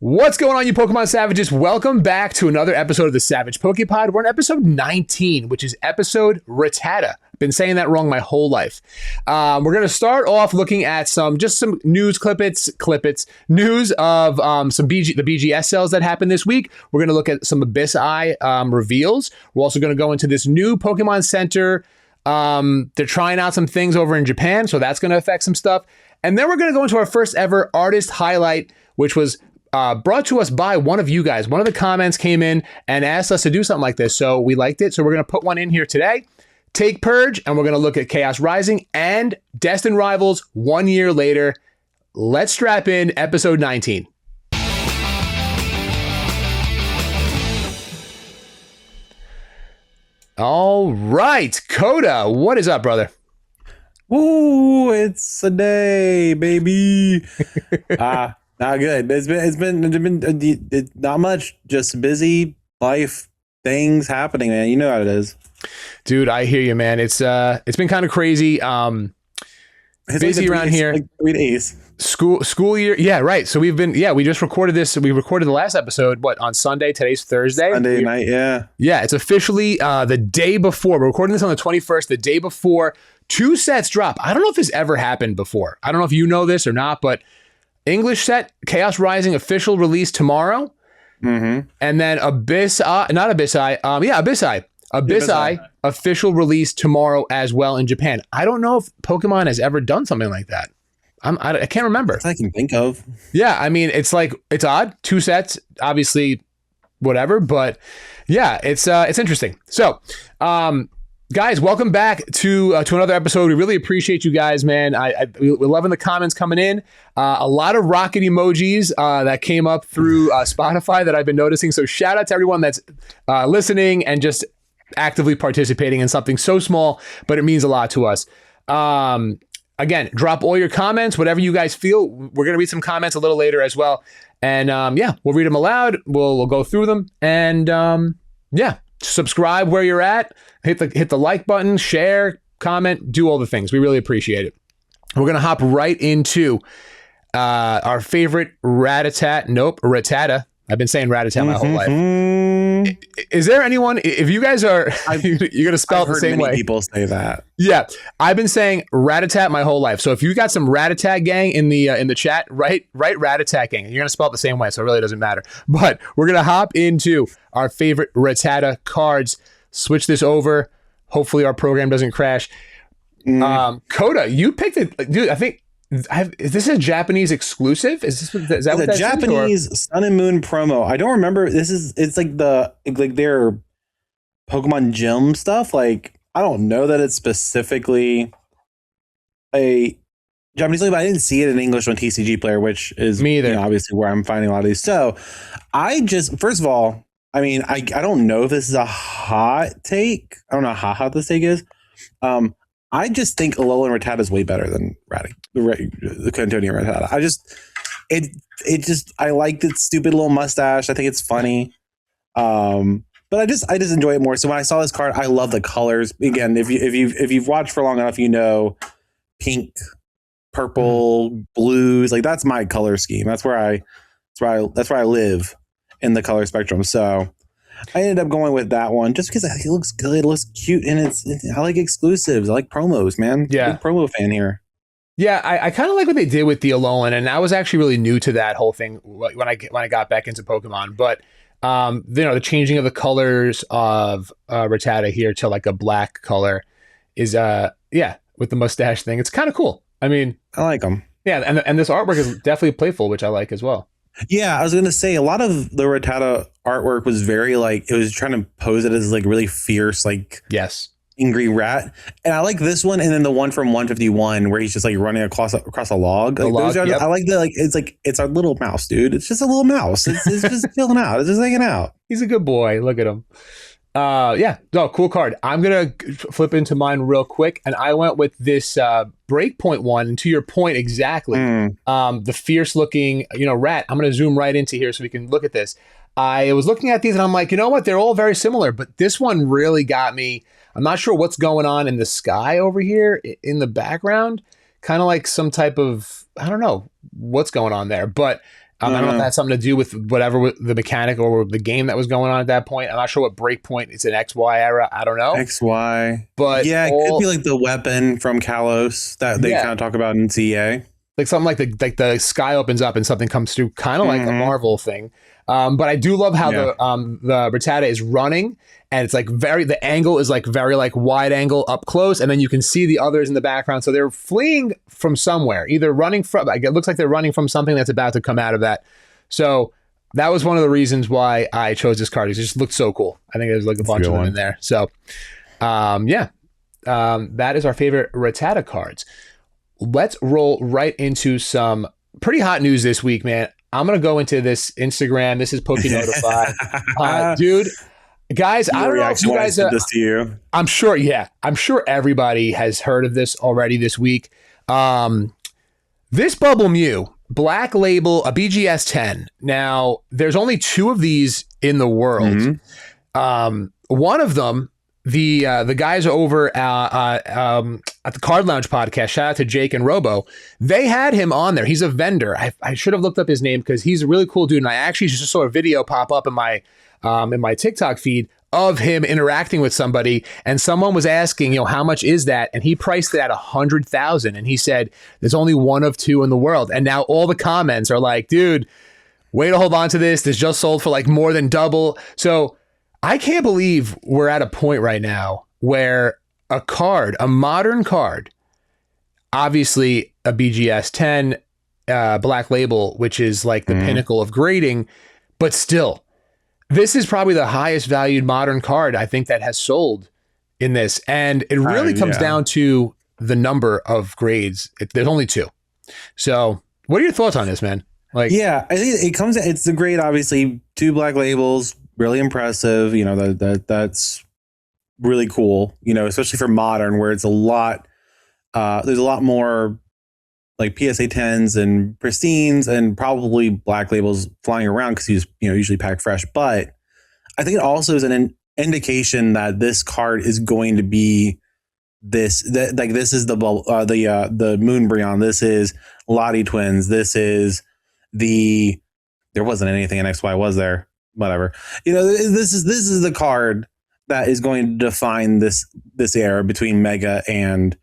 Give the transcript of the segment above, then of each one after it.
What's going on, you Pokemon Savages? Welcome back to another episode of the Savage Poké Pod. We're on episode 19, which is episode Rattata. Been saying that wrong my whole life. We're going to start off looking at some news news of the BGS sales that happened this week. We're going to look at some Abyss Eye reveals. We're also going to go into this new Pokemon Center. They're trying out some things over in Japan, so that's going to affect some stuff. And then we're going to go into our first ever artist highlight, which was brought to us by one of you guys. One of the comments came in and asked us to do something like this, so we liked it. So we're going to put one in here today. Take Purge, and we're going to look at Chaos Rising and Destined Rivals 1 year later. Let's strap in episode 19. All right, Coda, what is up, brother? Ooh, it's a day, baby. Not good. It's been not much, just busy life things happening, man. You know how it is. Dude, I hear you, man. It's been kind of crazy. Busy around here. Like 3 days. School year. Yeah, right. So we just recorded this. We recorded the last episode, on Sunday? Today's Thursday. Sunday night, yeah. Yeah, it's officially the day before. We're recording this on the 21st, the day before 2 sets drop. I don't know if this ever happened before. I don't know if you know this or not, but English set, Chaos Rising official release tomorrow. Mm-hmm. And then Abyss Eye official release tomorrow as well in Japan. I don't know if Pokemon has ever done something like that. I can't remember. That's all I can think of. Yeah, I mean, it's odd. 2 sets, obviously, whatever. But yeah, it's interesting. So, guys, welcome back to another episode. We really appreciate you guys, man. We're loving the comments coming in. A lot of rocket emojis that came up through Spotify that I've been noticing. So shout out to everyone that's listening and just actively participating in something so small, but it means a lot to us. Again, drop all your comments, whatever you guys feel. We're going to read some comments a little later as well. And we'll read them aloud. We'll go through them. And subscribe where you're at. Hit the like button, share, comment, do all the things. We really appreciate it. We're going to hop right into our favorite Rattata. I've been saying Rattata my whole life. Is there anyone, if you guys are, you're going to spell it the same way. People say that. Yeah. I've been saying Rattata my whole life. So if you got some Rattata gang in the chat, write Rattata gang. You're going to spell it the same way, so it really doesn't matter. But we're going to hop into our favorite Rattata cards, switch this over. Hopefully our program doesn't crash. Coda, you picked it. Dude, I think, is this a Japanese exclusive? Is that what that's Japanese Sun and Moon promo? I don't remember. It's like their Pokemon Gym stuff. Like, I don't know that it's specifically a Japanese, but I didn't see it in English on TCG Player, which is me either. Obviously where I'm finding a lot of these. So I just, first of all, I mean, I don't know if this is a hot take. I don't know how hot this take is. I just think Alolan Rattata is way better than the Cantonia Rattata. I like the stupid little mustache. I think it's funny. But I just enjoy it more. So when I saw this card, I love the colors. Again, if you've watched for long enough, you know, pink, purple, blues, like that's my color scheme. That's where I live in the color spectrum. So I ended up going with that one just because it looks good, it looks cute, and I like exclusives. I like promos, man. Yeah, big promo fan here. Yeah, I kind of like what they did with the Alolan, and I was actually really new to that whole thing when I got back into Pokemon. But the changing of the colors of Rattata here to like a black color is with the mustache thing. It's kind of cool. I mean, I like them. Yeah, and this artwork is definitely playful, which I like as well. Yeah, I was gonna say a lot of the Rattata artwork was very like, it was trying to pose it as like really fierce, like angry rat. And I like this one, and then the one from 151 where he's just like running across a log. Like, I like that. It's our little mouse, dude. It's just a little mouse. It's just chilling out. It's just hanging out. He's a good boy. Look at him. Cool card. I'm gonna flip into mine real quick, and I went with this Breakpoint one. And to your point, exactly. The fierce looking, rat. I'm gonna zoom right into here so we can look at this. I was looking at these, and I'm like, you know what? They're all very similar, but this one really got me. I'm not sure what's going on in the sky over here in the background. Kind of like some type of, I don't know what's going on there, but I don't know if that has something to do with whatever the mechanic or the game that was going on at that point. I'm not sure what breakpoint. It's an XY era. I don't know. XY. But yeah, it could be like the weapon from Kalos that they kind of talk about in CA. Like something like the sky opens up and something comes through, kind of like a Marvel thing. But I do love how the Rattata is running, and it's like the angle is like very like wide angle up close, and then you can see the others in the background. So they're fleeing from somewhere, either running from, like, it looks like they're running from something that's about to come out of that. So that was one of the reasons why I chose this card. It just looked so cool. I think there's like a bunch of them in there. So that is our favorite Rattata cards. Let's roll right into some pretty hot news this week, man. I'm going to go into this Instagram. This is PokeNotify. Dude, guys, I don't know if you guys... this to you. I'm sure everybody has heard of this already this week. This Bubble Mew, Black Label, a BGS 10. Now, there's only 2 of these in the world. One of them... The guys over at the Card Lounge podcast, shout out to Jake and Robo, they had him on there. He's a vendor. I should have looked up his name because he's a really cool dude. And I actually just saw a video pop up in my TikTok feed of him interacting with somebody. And someone was asking, how much is that? And he priced it at $100,000. And he said, there's only 1 of 2 in the world. And now all the comments are like, dude, way to hold on to this. This just sold for like more than double. So I can't believe we're at a point right now where a modern card, obviously a BGS 10 Black Label, which is like the pinnacle of grading, but still, this is probably the highest valued modern card I think that has sold in this. And it really comes down to the number of grades. There's only 2. So what are your thoughts on this, man? Like, I think it's the grade, obviously 2 Black Labels. Really impressive, that's really cool, especially for modern, where it's a lot, there's a lot more like PSA 10s and pristines and probably Black Labels flying around because he's usually packed fresh. But I think it also is an indication that this card is going to be this is the Moonbreon, this is Lottie Twins, this is there wasn't anything in XY, was there? Whatever, this is the card that is going to define this era between Mega and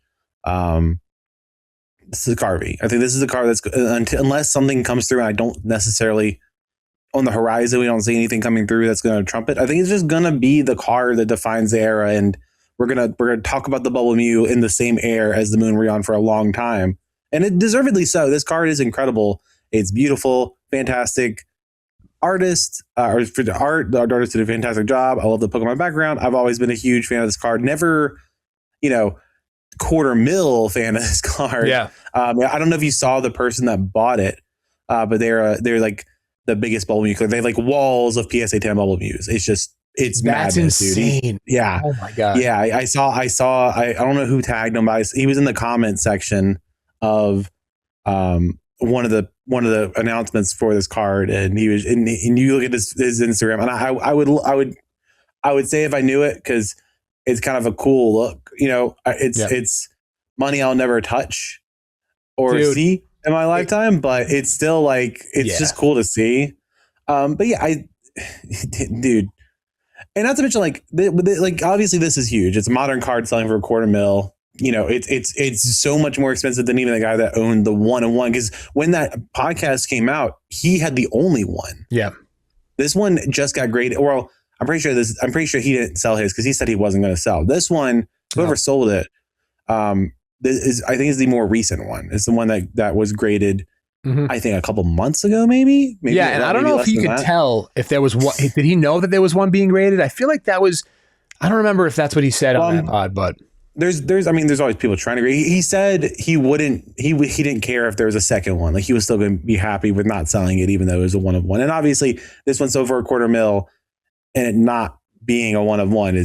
Scarvy. I think this is the card that's unless something comes through, and I don't necessarily on the horizon, we don't see anything coming through that's going to trump it. I think it's just going to be the card that defines the era, and we're gonna talk about the Bubble Mew in the same air as the Moonbreon for a long time, and it deservedly so. This card is incredible. It's beautiful, fantastic. Artist, or for the artist did a fantastic job. I love the Pokemon background. I've always been a huge fan of this card. Never, $250,000 fan of this card. Yeah. I don't know if you saw the person that bought it, but they're like the biggest Bubble Mew. They have like walls of PSA 10 Bubble Mews. It's that's madness, insane. Dude. Yeah. Oh my god. Yeah. I saw. I don't know who tagged him, but he was in the comment section of one of the announcements for this card, and he was and you look at his Instagram, and I would say if I knew it, because it's kind of a cool look, it's money I'll never touch or see in my lifetime, but it's still like it's just cool to see. But yeah, dude, and not to mention like obviously this is huge. It's a modern card selling for $250,000. It's so much more expensive than even the guy that owned the 1-in-1. Because when that podcast came out, he had the only one. Yeah, this one just got graded. Well, I'm pretty sure he didn't sell his because he said he wasn't going to sell. This one, whoever sold it, I think is the more recent one. It's the one that was graded. I think a couple months ago, maybe. Yeah, and I don't know if he could tell if there was one. Did he know that there was one being graded? I feel like that was. I don't remember if that's what he said on that pod, but. There's always people trying to grade. He said he didn't care if there was a second one. Like he was still going to be happy with not selling it, even though it was a 1-of-1. And obviously this one sold for $250,000, and it not being a 1-of-1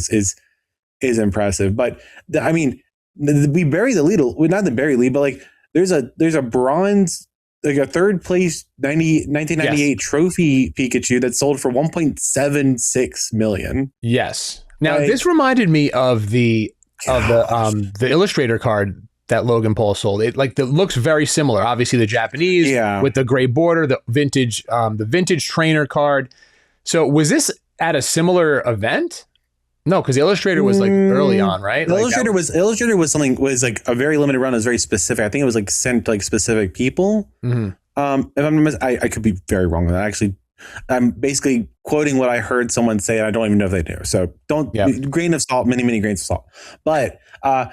is impressive. But we bury the lead. Well, not the bury lead, but like there's a bronze, like a third place 1998 trophy Pikachu that sold for $1.76 million. Yes. Now this reminded me of the illustrator card that Logan Paul sold. It looks very similar. Obviously, the Japanese with the gray border, the vintage trainer card. So was this at a similar event? No, because the Illustrator was like early on, right? The Illustrator was like a very limited run. It was very specific. I think it was like sent to like specific people. Mm-hmm. If I could be very wrong with that. Actually, I'm basically quoting what I heard someone say, and I don't even know if they do. So grain of salt, many grains of salt. But so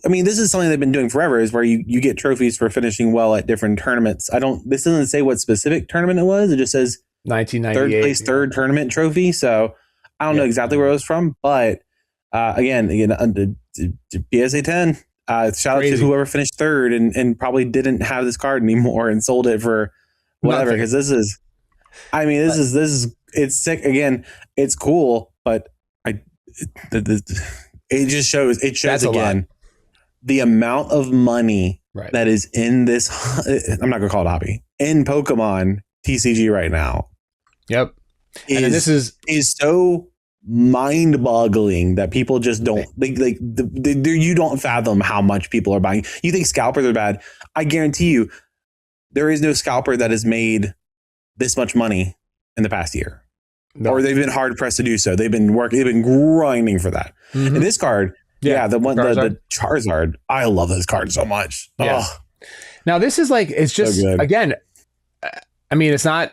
I mean, this is something they've been doing forever. Is where you get trophies for finishing well at different tournaments. This doesn't say what specific tournament it was. It just says 1998 third place, third tournament trophy. So I don't know exactly where it was from, but again, PSA 10. Shout out to whoever finished third and probably didn't have this card anymore and sold it for whatever. Because this is it's sick. Again, it's cool, but it just shows again the amount of money that is in this. I'm not gonna call it a hobby in Pokemon TCG right now. Yep. And this is so mind-boggling that people just don't you don't fathom how much people are buying. You think scalpers are bad? I guarantee you, there is no scalper that has made this much money in the past year, or they've been hard pressed to do so. They've been grinding for that. Mm-hmm. And this card, the Charizard, I love this card so much. Yeah. Oh. Now this is like it's just again, I mean, it's not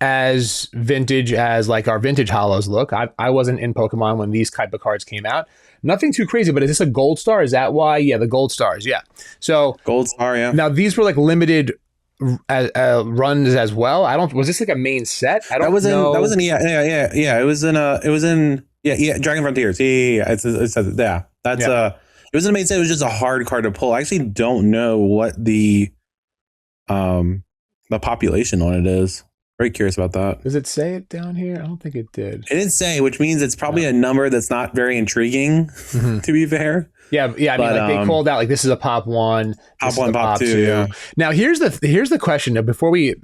as vintage as like our vintage holos look. I wasn't in Pokemon when these type of cards came out. Nothing too crazy, but is this a gold star? Is that why? Yeah, the gold stars. Yeah. So gold star. Yeah. Now these were like limited runs as well. Was this like a main set? I don't know. It was in Dragon Frontiers. Yeah. It was an main set. It was just a hard card to pull. I actually don't know what the population on it is. Very curious about that. Does it say it down here? I don't think it did. It didn't say, which means it's probably a number that's not very intriguing, to be fair. Yeah. I mean, like they called out like this is a pop 1, pop 1, pop 2. Yeah. Now here's the question before we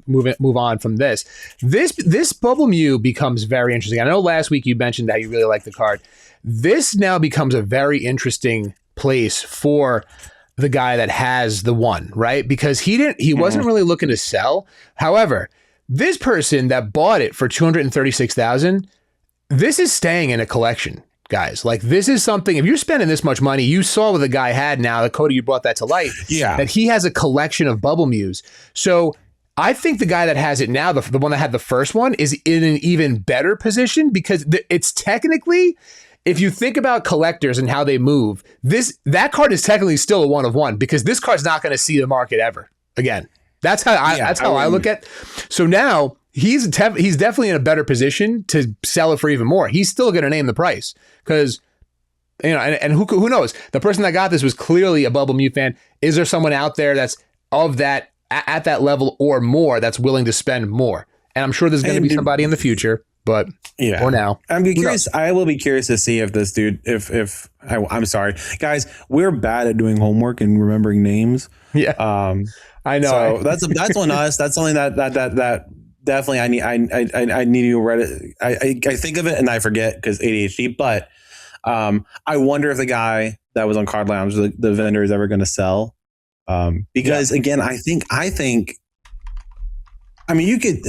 move on from this. This Bubble Mew becomes very interesting. I know last week you mentioned that you really like the card. This now becomes a very interesting place for the guy that has the one, right? Because he wasn't really looking to sell. However, this person that bought it for $236,000, this is staying in a collection, guys. Like this is something, if you're spending this much money, you saw what the guy had now, that Cody, you brought that to light, that he has a collection of Bubble Mews. So I think the guy that has it now, the one that had the first one, is in an even better position because it's technically, if you think about collectors and how they move, that card is technically still a 1 of 1 because this card's not going to see the market ever again. That's how I look at. So now he's definitely in a better position to sell it for even more. He's still going to name the price because, and who knows? The person that got this was clearly a Bubble Mew fan. Is there someone out there that's of that at that level or more that's willing to spend more? And I'm sure there's going to be somebody in the future, but or now. I'm curious. I will be curious to see if this dude, I'm sorry, guys, we're bad at doing homework and remembering names. Yeah. I know. So that's on us. That's something that definitely I need to read it. I think of it and I forget because ADHD. But I wonder if the guy that was on Card Lounge, the vendor, is ever going to sell. Because again, I think. I mean, you could.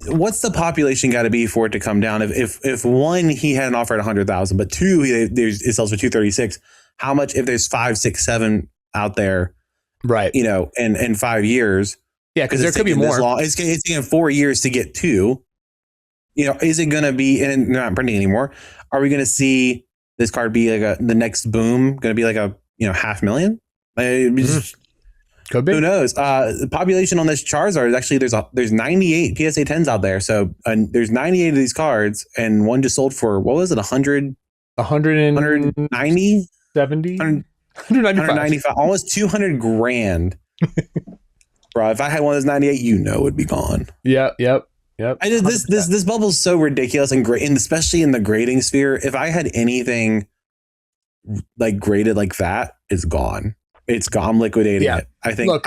What's the population got to be for it to come down? If one, he had an offer at 100,000, but two, it sells for 236. How much? If there's 5, 6, 7 out there. Right. In 5 years. Yeah, because there could be more. It's taking 4 years to get 2. Is it going to be, and they're not printing anymore. Are we going to see this card be like the next boom? Going to be like a, 500,000? Could be. Who knows? The population on this Charizard is actually, there's 98 PSA 10s out there. So there's 98 of these cards and one just sold for, what was it? 190? 70? 195, almost 200 grand. Bro, if I had one of those 98, it'd be gone. Yep. This bubble's so ridiculous and great, and especially in the grading sphere. If I had anything like graded like that, it's gone. It's gone. I'm liquidating it. I think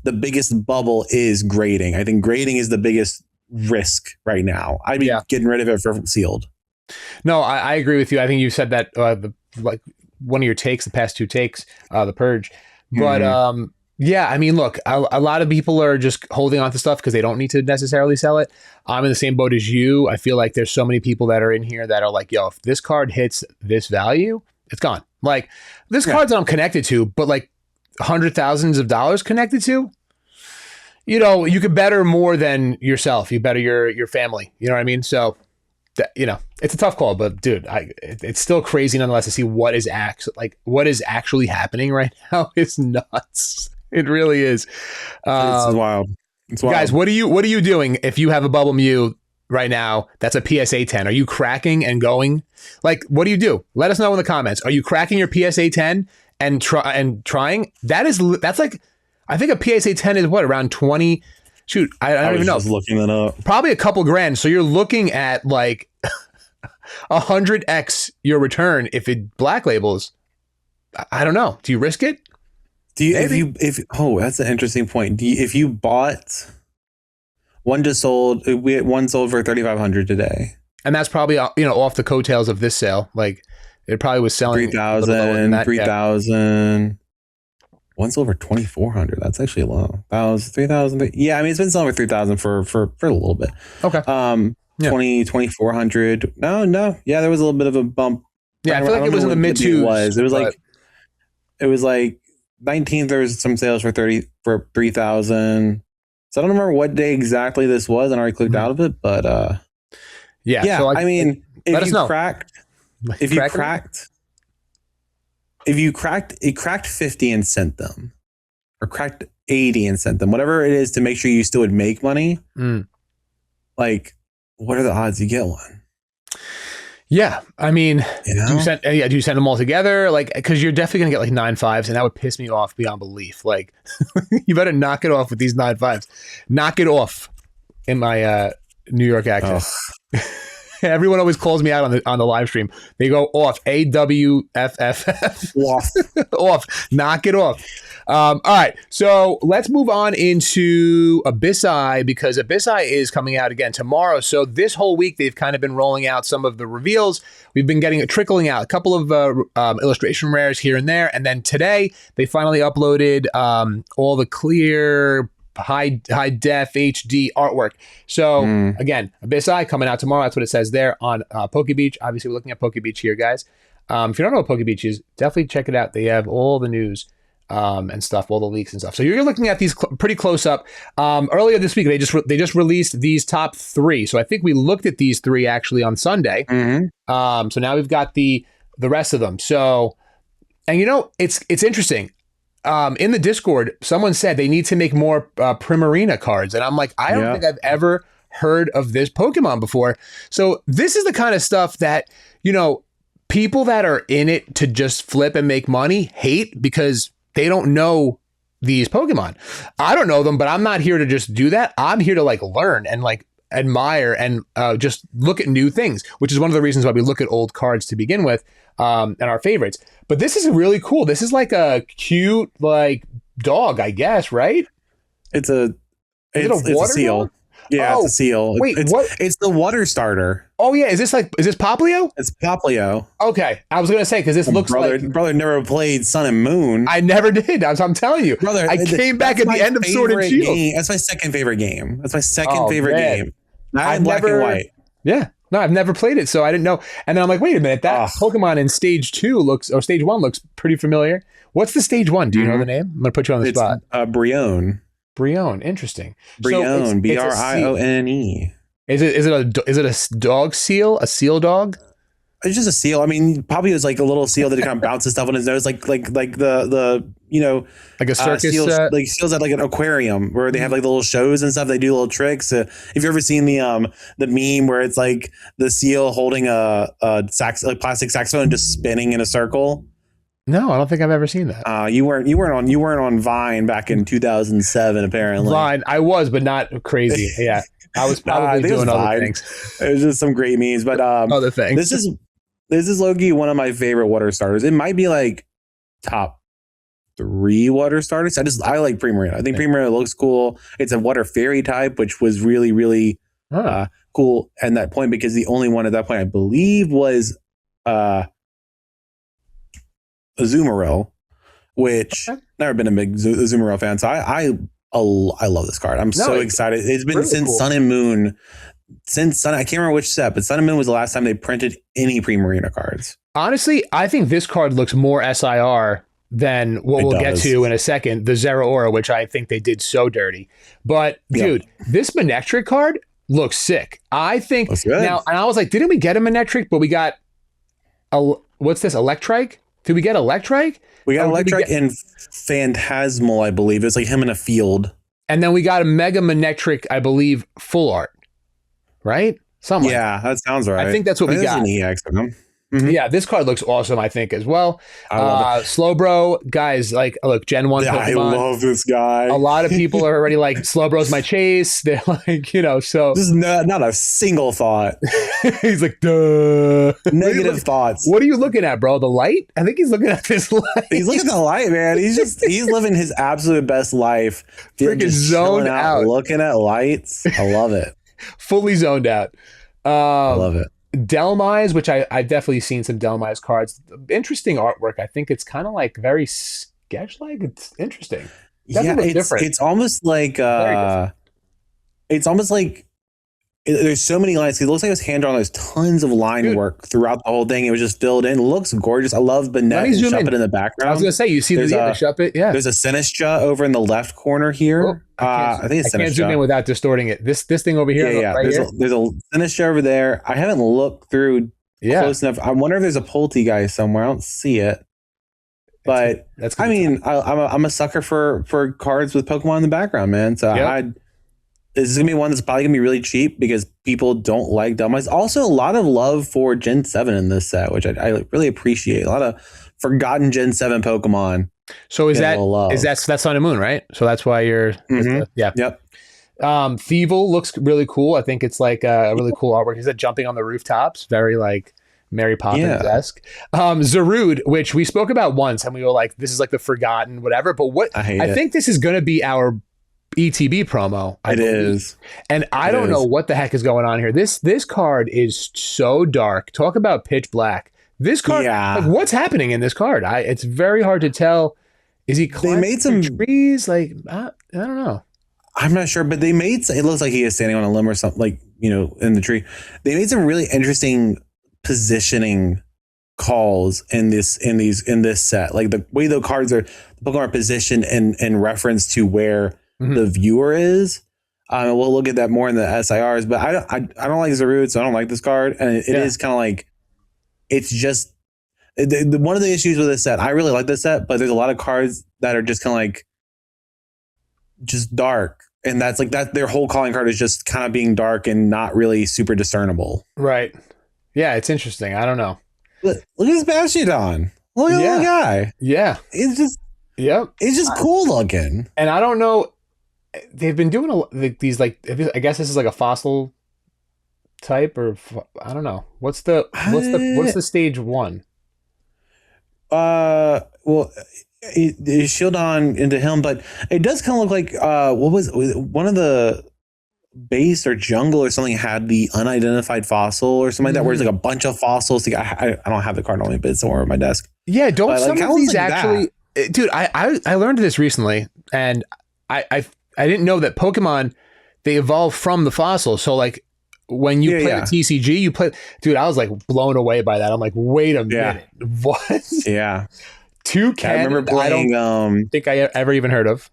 the biggest bubble is grading. I think grading is the biggest risk right now. I'd be getting rid of it for sealed. No, I agree with you. I think you said that one of your takes, the past two takes, the Purge. But yeah, I mean, look, a lot of people are just holding on to stuff because they don't need to necessarily sell it. I'm in the same boat as you. I feel like there's so many people that are in here that are like, yo, if this card hits this value, it's gone. Like, this card that I'm connected to, but like $100,000s of dollars connected to, you know, you could better more than yourself. You better your family. You know what I mean? So, you know, it's a tough call, but dude, it's still crazy nonetheless to see what is actually happening right now. Is nuts. It really is. It's wild. It's wild. Guys, what are you doing if you have a Bubble Mew right now that's a PSA 10? Are you cracking and going? Like, what do you do? Let us know in the comments. Are you cracking your PSA 10 and trying? That's like, I think a PSA 10 is what, around 20? Shoot, I don't even know. I was just looking that up. Probably a couple grand. So you're looking at like 100x your return if it black labels. I don't know. Do you risk it? That's an interesting point. If you bought one, just sold, one sold for 3,500 today, and that's probably off the coattails of this sale. Like, it probably was selling 3,000. One sold for 2,400. That's actually low. That was 3,000. Yeah, I mean, it's been selling for 3,000 for a little bit. Okay. 2,400. No. Yeah, there was a little bit of a bump. Yeah, I feel like it was in the mid twos. It was like 19th. There was some sales for 3,000. So I don't remember what day exactly this was, and I already clicked out of it. But yeah. So I mean, if you cracked 50 and sent them, or cracked 80 and sent them, whatever it is to make sure you still would make money. Like, what are the odds you get one? Yeah, I mean, you know? do you send them all together? Like, because you're definitely gonna get like 9.5s, and that would piss me off beyond belief. Like, you better knock it off with these 9.5s. Knock it off in my New York accent. Everyone always calls me out on the live stream. They go off, AWFFF. Off. Knock it off. All right, so let's move on into Abyssai, because Abyssai is coming out again tomorrow. So this whole week, they've kind of been rolling out some of the reveals. We've been trickling out a couple of illustration rares here and there. And then today, they finally uploaded all the clear high def HD artwork. So again, Abyssai coming out tomorrow. That's what it says there on Poké Beach. Obviously, we're looking at Poké Beach here, guys. If you don't know what Poké Beach is, definitely check it out. They have all the news and stuff, all the leaks and stuff. So you're looking at these pretty close up. Earlier this week, they just released these top 3. So I think we looked at these 3 actually on Sunday. So now we've got the rest of them. So, and it's interesting. In the Discord, someone said they need to make more Primarina cards. And I'm like, I don't think I've ever heard of this Pokemon before. So this is the kind of stuff that, people that are in it to just flip and make money hate, because they don't know these Pokemon. I don't know them, but I'm not here to just do that. I'm here to like learn and like admire and just look at new things, which is one of the reasons why we look at old cards to begin with and our favorites. But this is really cool. This is like a cute like dog, I guess, right? It's a seal. Dog? Yeah, it's a seal. Wait, what? It's the water starter. Oh yeah, is this Poplio? It's Poplio. Okay, I was gonna say, because this looks like brother never played Sun and Moon. I never did. I'm telling you, brother. I came back at the end of Sword and Shield. That's my second favorite game. That's my second favorite game. Not Black and White. Yeah. No, I've never played it, so I didn't know. And then I'm like, wait a minute, that Pokemon in stage 1 looks pretty familiar. What's the stage 1? Do you know the name? I'm gonna put you on the spot. Brione. Brione, interesting. Brione, so Brione. Is it a dog seal? A seal dog? It's just a seal. I mean, probably it's like a little seal that kind of bounces stuff on his nose, like the like a circus like seals at like an aquarium where they have like the little shows and stuff. They do little tricks. If you've ever seen the meme where it's like the seal holding a plastic saxophone and just spinning in a circle. No, I don't think I've ever seen that. You weren't on Vine back in 2007, apparently. Vine, I was, but not crazy. Yeah, I was probably doing other things. It was just some great memes, but other things. This is low-key one of my favorite water starters. It might be like top 3 water starters. I like Primarina. I think Primarina looks cool. It's a water fairy type, which was really, really cool at that point, because the only one at that point I believe was Azumarill, which never been a big Azumarill fan. So I love this card. I'm so excited. It's been really since cool. Sun and Moon. Since Sun, I can't remember which set, but Sun and Moon was the last time they printed any Pre-Marina cards. Honestly, I think this card looks more SIR than what we'll get to in a second, the Zeraora, which I think they did so dirty. But dude, this Manectric card looks sick. I think now, and I was like, didn't we get a Manectric? But we got what's this? Electrike? Did we get Electrike? We got Electrike and Phantasmal, I believe. It was like him in a field. And then we got a Mega Manectric, I believe, full art. Right? Something. Yeah, that sounds right. I think that's what we got. Mm-hmm. Yeah, this card looks awesome, I think, as well. Slowbro, guys, like, look, Gen 1 Pokemon. I love this guy. A lot of people are already like, Slowbro's my chase. They're like, so. This is not a single thought. He's like, duh. Negative thoughts. What are you looking at, bro? The light? I think he's looking at this light. He's looking at the light, man. He's living his absolute best life. Freaking zoned out. Looking at lights. I love it. Fully zoned out. I love it. Delmise, which I've definitely seen some Delmise cards. Interesting artwork. I think it's kind of like very sketch-like. It's interesting. Definitely different. It's almost like there's so many lines. It looks like it was hand-drawn. There's tons of line work throughout the whole thing. It was just filled in. It looks gorgeous. I love Banette and Shuppet in the background. I was going to say, you see the Shuppet? Yeah. There's a Sinistcha over in the left corner here. I think it's Sinistcha. I can't zoom in without distorting it. This thing over here. Yeah. Right there's a Sinistcha over there. I haven't looked through close enough. I wonder if there's a Pulte guy somewhere. I don't see it. But I'm a sucker for cards with Pokemon in the background, man. So this is going to be one that's probably going to be really cheap because people don't like Delmise. Also, a lot of love for Gen 7 in this set, which I really appreciate. A lot of forgotten Gen 7 Pokemon. So that's Sun and Moon, right? So that's why you're... Mm-hmm. Yep. Thievul looks really cool. I think it's like a really cool artwork. Is that jumping on the rooftops? Very like Mary Poppins-esque. Zarude, which we spoke about once, and we were like, this is like the forgotten whatever. But I think this is going to be our ETB promo. It is. And I don't know what the heck is going on here. This card is so dark. Talk about pitch black. This card, like, what's happening in this card? It's very hard to tell. Is he climbing they made some trees? Like, I don't know. I'm not sure, but they made, it looks like he is standing on a limb or something, like, in the tree. They made some really interesting positioning calls in this set. Like the way the cards are, the Pokemon are positioned in reference to where the viewer is. We'll look at that more in the SIRs, but I don't like Zarude, so I don't like this card. And it is kind of like, it's just one of the issues with this set. I really like this set, but there's a lot of cards that are just kind of like just dark, and that's like that. Their whole calling card is just kind of being dark and not really super discernible. Right? Yeah, it's interesting. I don't know. Look at this Bastiodon. Look at the guy. Yeah, it's just it's just cool looking. And I don't know. They've been doing these like, I guess this is like a fossil type, or I don't know. What's the stage one? Well, Shieldon into him, but it does kind of look like what was one of the base or jungle or something had the unidentified fossil or something like that, where it's like a bunch of fossils. I don't have the card on me, but it's somewhere on my desk. Yeah, don't some of these actually, dude? I learned this recently, and I didn't know that Pokemon, they evolve from the fossils. So like when you play the TCG, you play, dude, I was like blown away by that. I'm like, wait a minute. What? Yeah. Toucan. I remember playing, I don't think I ever even heard of.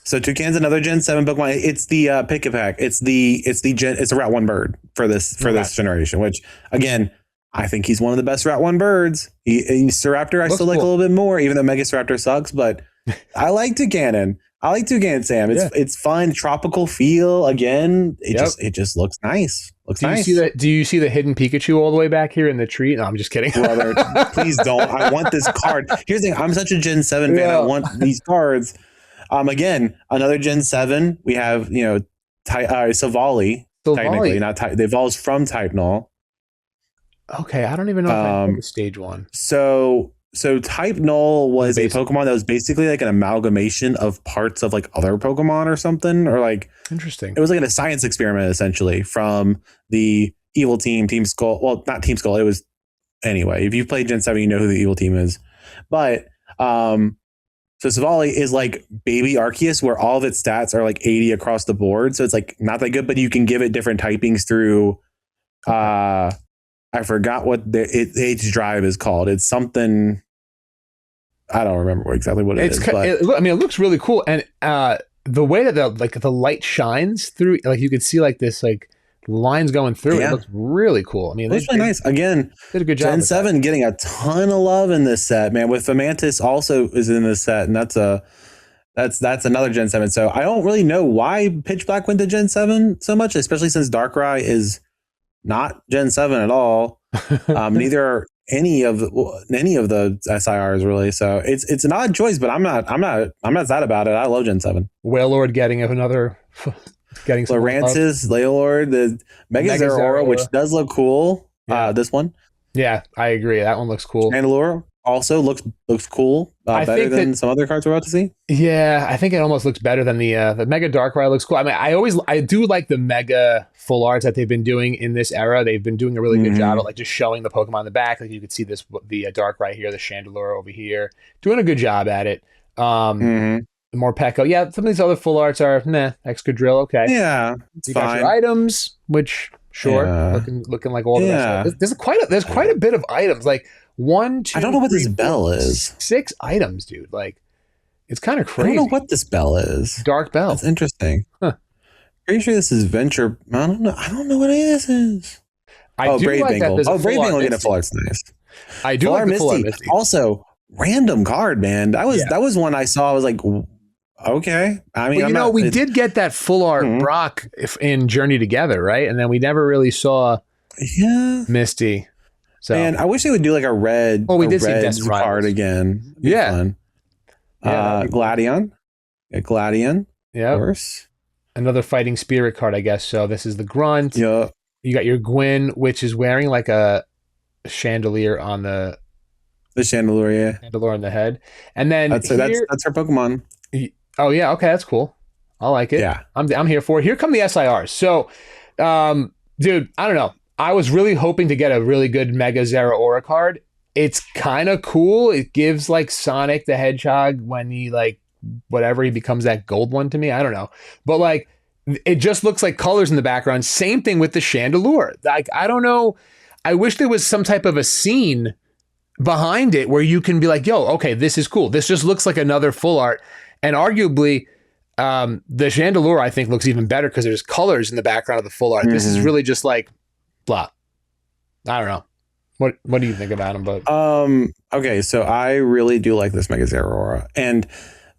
So Toucan's another Gen 7 Pokemon. It's the Pick a Pack. It's a Route 1 bird for this generation, which again, I think he's one of the best Route 1 birds. Staraptor, I still like a little bit more, even though Mega Staraptor sucks, but I like Toucanon. I like Toucan Sam. It's fun, tropical feel. Again, it just looks nice. Do you see the hidden Pikachu all the way back here in the tree? No, I'm just kidding. Brother, please don't. I want this card. Here's the thing. I'm such a Gen 7 fan. I want these cards. Again, another Gen 7. We have, Savali. Technically, not Type. They evolves from Type Null. Okay, I don't even know if I know stage one. So Type Null was a Pokemon that was basically like an amalgamation of parts of like other Pokemon or something, or like interesting. It was like a science experiment essentially from the evil team, Team Skull. Well, not Team Skull. It was anyway. If you played Gen 7, you know who the evil team is. But so Savali is like baby Arceus, where all of its stats are like 80 across the board. So it's like not that good, but you can give it different typings through. I forgot what its drive is called. It's something. I don't remember exactly what it is. But it looks really cool, and the way that the light shines through, like you could see like this like lines going through. It looks really cool. I mean, it looks really nice. Again, did a good job. Gen 7 getting a ton of love in this set, man. With Fomantis also is in this set, and that's another Gen 7. So I don't really know why Pitch Black went to Gen 7 so much, especially since Darkrai is not Gen 7 at all. Neither are any of the SIRs really. So it's an odd choice, but I'm not sad about it. I love Gen 7. Wailord getting some Lorantis, Leolord, the Mega Zeraora, which does look cool. Yeah. This one. Yeah, I agree. That one looks cool. Chandelure also looks cool. Better than some other cards we're about to see. Yeah, I think it almost looks better than the Mega Darkrai looks cool. I mean, I do like the Mega full arts that they've been doing in this era. They've been doing a really good job at like just showing the Pokemon in the back. Like you could see the Darkrai here, the Chandelure over here, doing a good job at it. More Peko. Yeah, some of these other full arts are Excadrill. Okay. Yeah, you got your items, which looking like all the rest. There's quite a bit of items. Like 1, 2. I don't know what this bell is. 6 items, dude. Like it's kind of crazy. I don't know what this bell is. Dark Bell. That's interesting. Huh. Pretty sure this is Venture. I don't know what any of this is. Brave like Bengal. Brave Bengal getting a full art's nice. I do like the full art Misty. Also, random card, man. That was one I saw. I was like, okay. I mean, we did get that full art Brock in Journey Together, right? And then we never really saw Misty. So, man, I wish they would do like a red. We did see Destined card Rivals again. Fun. Gladion. Gladion. Yeah. Of course. Another fighting spirit card, I guess. So this is the Grunt. Yeah. You got your Gwyn, which is wearing like a chandelier on the Chandelure, Chandelure on the head. And then that's her Pokemon. Oh yeah, okay, that's cool. I like it. Yeah. I'm here for it. Here come the SIRs. So dude, I don't know. I was really hoping to get a really good Mega Zeraora card. It's kind of cool. It gives like Sonic the Hedgehog when he like whatever he becomes that gold one to me. I don't know. But like it just looks like colors in the background. Same thing with the Chandelure. Like I don't know. I wish there was some type of a scene behind it where you can be like, yo, okay, this is cool. This just looks like another full art. And arguably the Chandelure I think looks even better because there's colors in the background of the full art. This is really just like blah. I don't know. What do you think about him? But okay, so I really do like this Mega Zeraora, and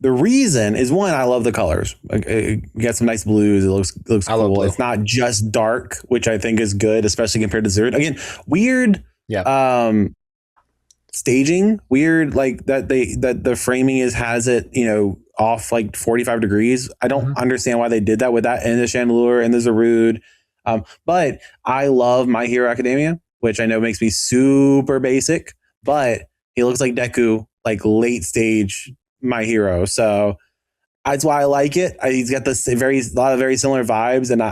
the reason is one, I love the colors. You got some nice blues. It looks cool. It's not just dark, which I think is good, especially compared to Zero. Again, weird. Yeah. Staging weird like that the framing has it off like 45 degrees. I don't understand why they did that with that and the Chandelure and the Zarude. But I love My Hero Academia, which I know makes me super basic, but he looks like Deku, like late stage My Hero. So that's why I like it. He's got this a lot of very similar vibes, and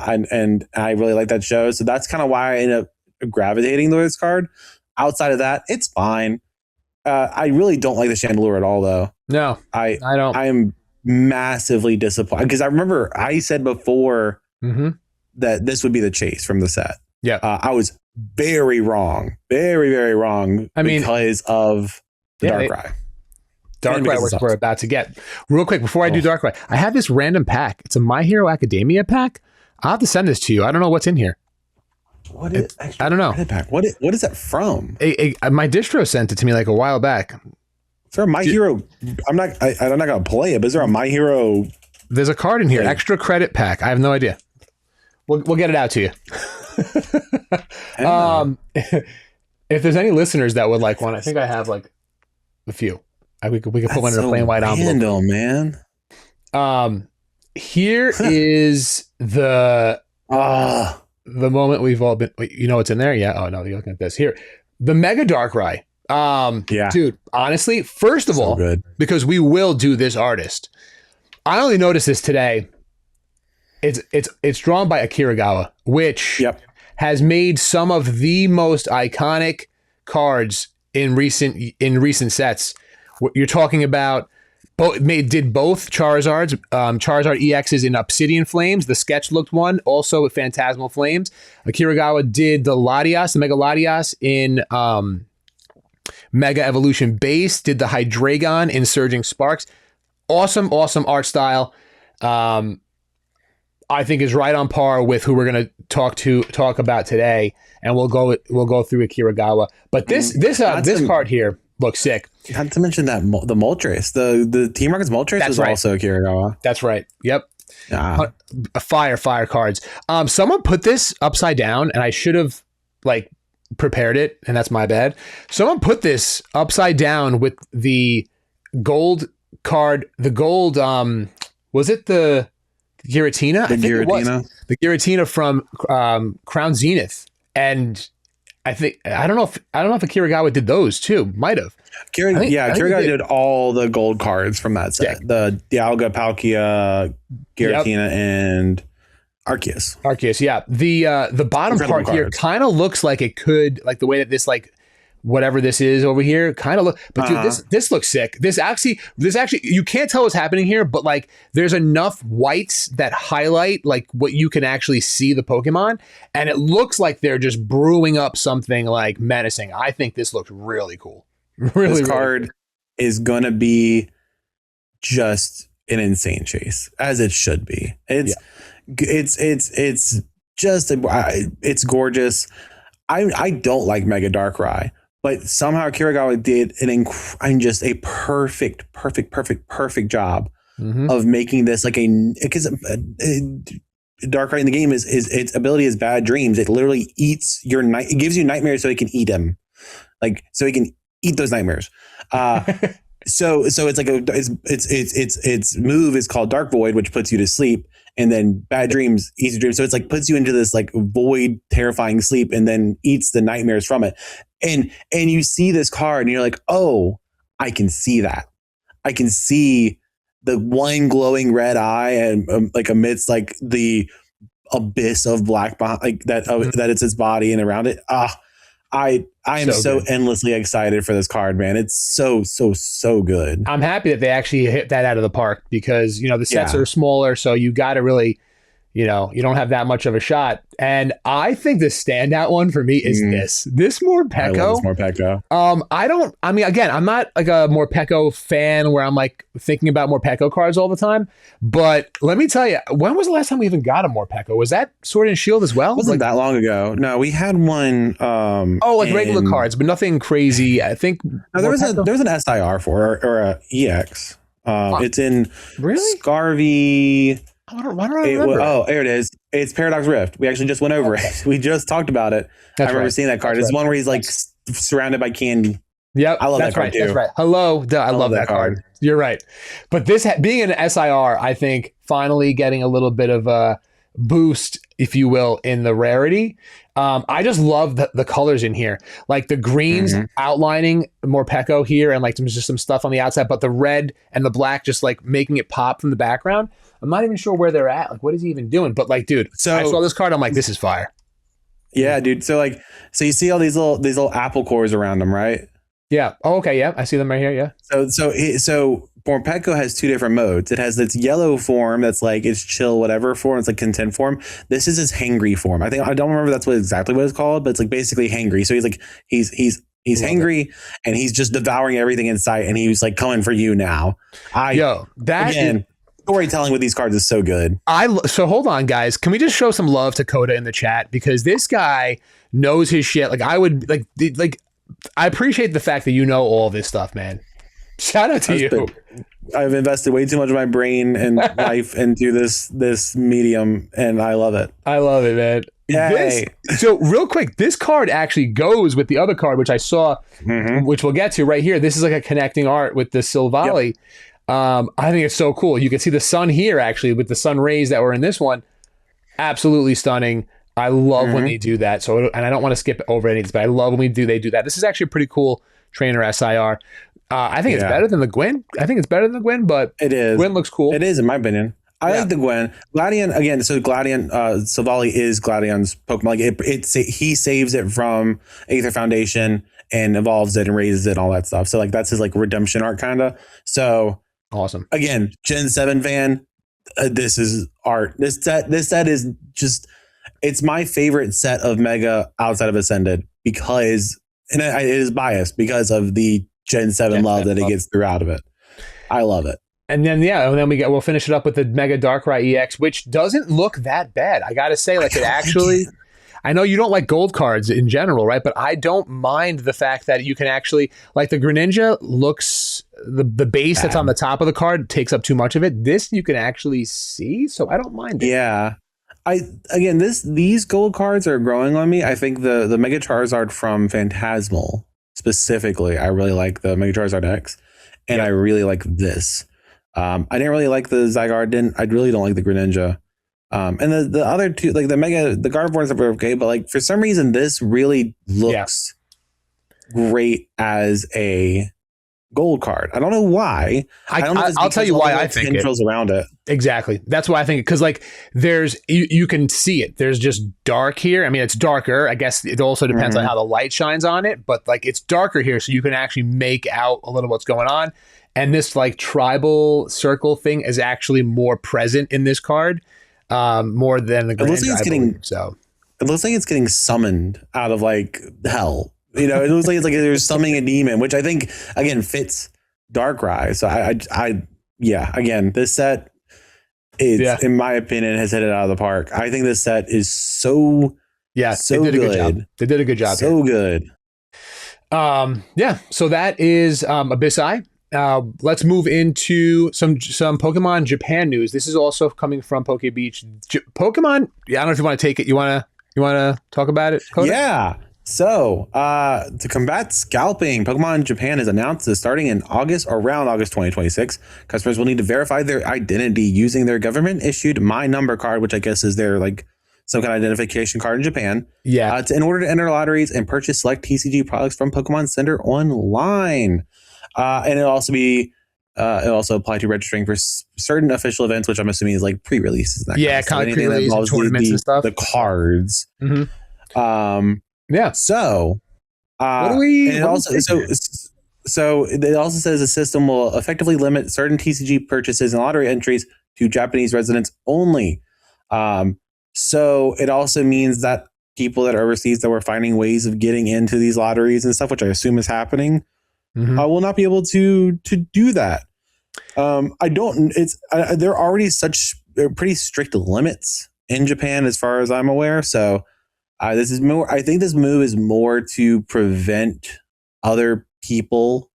I really like that show. So that's kind of why I ended up gravitating to this card. Outside of that, it's fine. I really don't like the Chandelure at all, though. No, I don't. I am massively disappointed because I remember I said before that this would be the chase from the set. Yeah, I was very wrong, very, very wrong. Because of the Darkrai. Darkrai, which we're about to get. Real quick before I do Darkrai, I have this random pack. It's a My Hero Academia pack. I'll have to send this to you. I don't know what's in here. I don't know. Pack? What is that from? My distro sent it to me like a while back. Is there a My Hero? I'm not gonna play it, but is there a My Hero? There's a card in here, extra credit pack. I have no idea. We'll get it out to you. If there's any listeners that would like one, I think I have like a few. We could put one in a plain white envelope. Man. Here is the moment we've all been. Wait, you know what's in there? Yeah. Oh no, you're looking at this here. The Mega Darkrai. Dude. Honestly, first of all, good. Because we will do this artist. I only noticed this today. It's drawn by Akira, which has made some of the most iconic cards in recent sets. What you're talking about, did both Charizards, Charizard EXs in Obsidian Flames. The sketch looked one, also with Phantasmal Flames. Akira did the Latias, the Mega Latias in Mega Evolution Base, did the Hydreigon in Surging Sparks. Awesome art style. I think is right on par with who we're going to talk about today, and we'll go through Akira. But this card here looks sick. Not to mention that the Moltres, the Team Rocket's Moltres was also Akira. That's right. Yep. Fire cards. Someone put this upside down, and I should have prepared it, and that's my bad. Someone put this upside down with the gold card. The gold. Was it the Giratina? The Giratina from Crown Zenith, and I don't know if Akira did those too. Might have. Akira did all the gold cards from that set. Yeah. The Dialga, Palkia, Giratina, and Arceus. Yeah. The bottom part here kind of looks like it could, the way that this whatever this is over here kind of look, but dude, this looks sick. This actually, you can't tell what's happening here, but there's enough whites that highlight what you can actually see the Pokemon, and it looks like they're just brewing up something menacing. I think this looks really cool. This card is gonna be just an insane chase, as it should be. It's gorgeous. I don't like Mega Darkrai. But somehow Akira did just a perfect job of making this because Darkrai in the game is its ability is Bad Dreams. It literally eats it gives you nightmares so it can eat them, so he can eat those nightmares. So it's its move is called Dark Void, which puts you to sleep. And then Bad Dreams eats your dreams. So it's puts you into this void, terrifying sleep, and then eats the nightmares from it. And you see this card and you're like, oh, I can see that. I can see the one glowing red eye and amidst the abyss of black that it's its body and around it. I am so endlessly excited for this card, man. It's so good. I'm happy that they actually hit that out of the park because, the sets are smaller. So you got to really, you don't have that much of a shot. And I think the standout one for me is this Morpeko. I love this Morpeko. I'm not a Morpeko fan where I'm thinking about Morpeko cards all the time. But let me tell you, when was the last time we even got a Morpeko? Was that Sword and Shield as well? It wasn't that long ago. No, we had one. Regular cards, but nothing crazy. I think there was an SIR for or a EX. It's in Scarvy. Why don't I remember? There it is. It's Paradox Rift. We actually just went over it. We just talked about it. I remember seeing that card. It's one where he's surrounded by candy. Yep. I love that card too. That's right. Hello. I love that card. You're right. But this being an SIR, I think finally getting a little bit of a boost, if you will, in the rarity. I just love the colors in here. The greens outlining Morpeko here and just some stuff on the outside, but the red and the black just making it pop from the background. I'm not even sure where they're at. What is he even doing? But dude, so I saw this card. I'm this is fire. Yeah, dude. So so you see all these little apple cores around them, right? Yeah. Oh, okay. Yeah, I see them right here. Yeah. So Morpeko has two different modes. It has its yellow form that's it's chill whatever form. It's content form. This is his hangry form. I don't remember that's exactly what it's called, but it's basically hangry. So he's hangry and he's just devouring everything in sight, and he's coming for you now. Storytelling with these cards is so good. So hold on, guys. Can we just show some love to Coda in the chat, because this guy knows his shit. I appreciate the fact that you know all this stuff, man. Shout out to you. I've invested way too much of my brain and life into this medium, and I love it. I love it, man. Yay. So real quick, this card actually goes with the other card, which I saw, which we'll get to right here. This is a connecting art with the Silvally. Yep. I think it's so cool. You can see the sun here actually with the sun rays that were in this one. Absolutely stunning. I love when they do that. So, and I don't want to skip over any of this, but I love when they do that. This is actually a pretty cool trainer SIR. I think it's better than the Gwyn. But it is. Gwyn looks cool. It is, in my opinion. I like the Gwyn. Gladion, again, so Gladion, Silvally is Gladion's Pokemon. He saves it from Aether Foundation, and evolves it and raises it and all that stuff. So like that's his like redemption arc kind of. So awesome. Again, Gen 7 fan, this is art. This set is just, it's my favorite set of Mega outside of Ascended because, and it is biased because of the Gen 7 love that it gets throughout of it. I love it. And then we'll finish it up with the Mega Darkrai EX, which doesn't look that bad. I gotta say, like, it actually, I know you don't like gold cards in general, right? But I don't mind the fact that you can actually, like, the Greninja looks, the base that's on the top of the card takes up too much of it. This you can actually see, so I don't mind it. Yeah. These gold cards are growing on me. I think the Mega Charizard from Phantasmal specifically, I really like the Mega Charizard X, and I really like this. I didn't really like the Zygarde. I really don't like the Greninja. And the other two, like the Gardevoirs are okay, but like for some reason this really looks great as a gold card. I don't know why. I'll tell you why I think it. Around it. Exactly. That's why I think it. Because like there's, you can see it. There's just dark here. I mean, it's darker. I guess it also depends on how the light shines on it, but like it's darker here. So you can actually make out a little what's going on. And this like tribal circle thing is actually more present in this card, more than the Greninja. It looks like it's getting summoned out of like hell. You know, it looks like it's like they're summoning a demon, which I think again fits Darkrai. So again, this set is, in my opinion, has hit it out of the park. I think this set is so good. They did a good job. So good. So that is Abyssai. Let's move into some Pokemon Japan news. This is also coming from Poke Beach. Pokemon. Yeah, I don't know if you want to take it. You want to talk about it, Coda? Yeah. So, to combat scalping, Pokemon Japan has announced that starting in around August 2026, customers will need to verify their identity using their government-issued My Number card, which I guess is their like some kind of identification card in Japan. Yeah. In order to enter lotteries and purchase select TCG products from Pokemon Center online. And it'll also apply to registering for certain official events, which I'm assuming is like pre-releases. Yeah, kind of pre-release tournaments and stuff. The cards. Mm-hmm. Yeah. So, what do we? And it also says the system will effectively limit certain TCG purchases and lottery entries to Japanese residents only. So it also means that people that are overseas that were finding ways of getting into these lotteries and stuff, which I assume is happening, will not be able to do that. There are already such pretty strict limits in Japan as far as I'm aware. So this is more. I think this move is more to prevent other people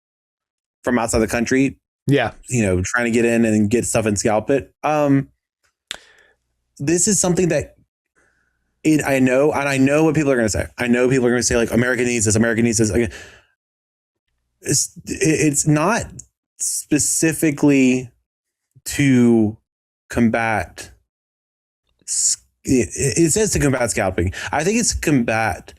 from outside the country. Yeah, trying to get in and get stuff and scalp it. This is something that I know what people are going to say. I know people are going to say like America needs this. America needs this. Again, it's not specifically to combat. It says to combat scalping. I think it's to combat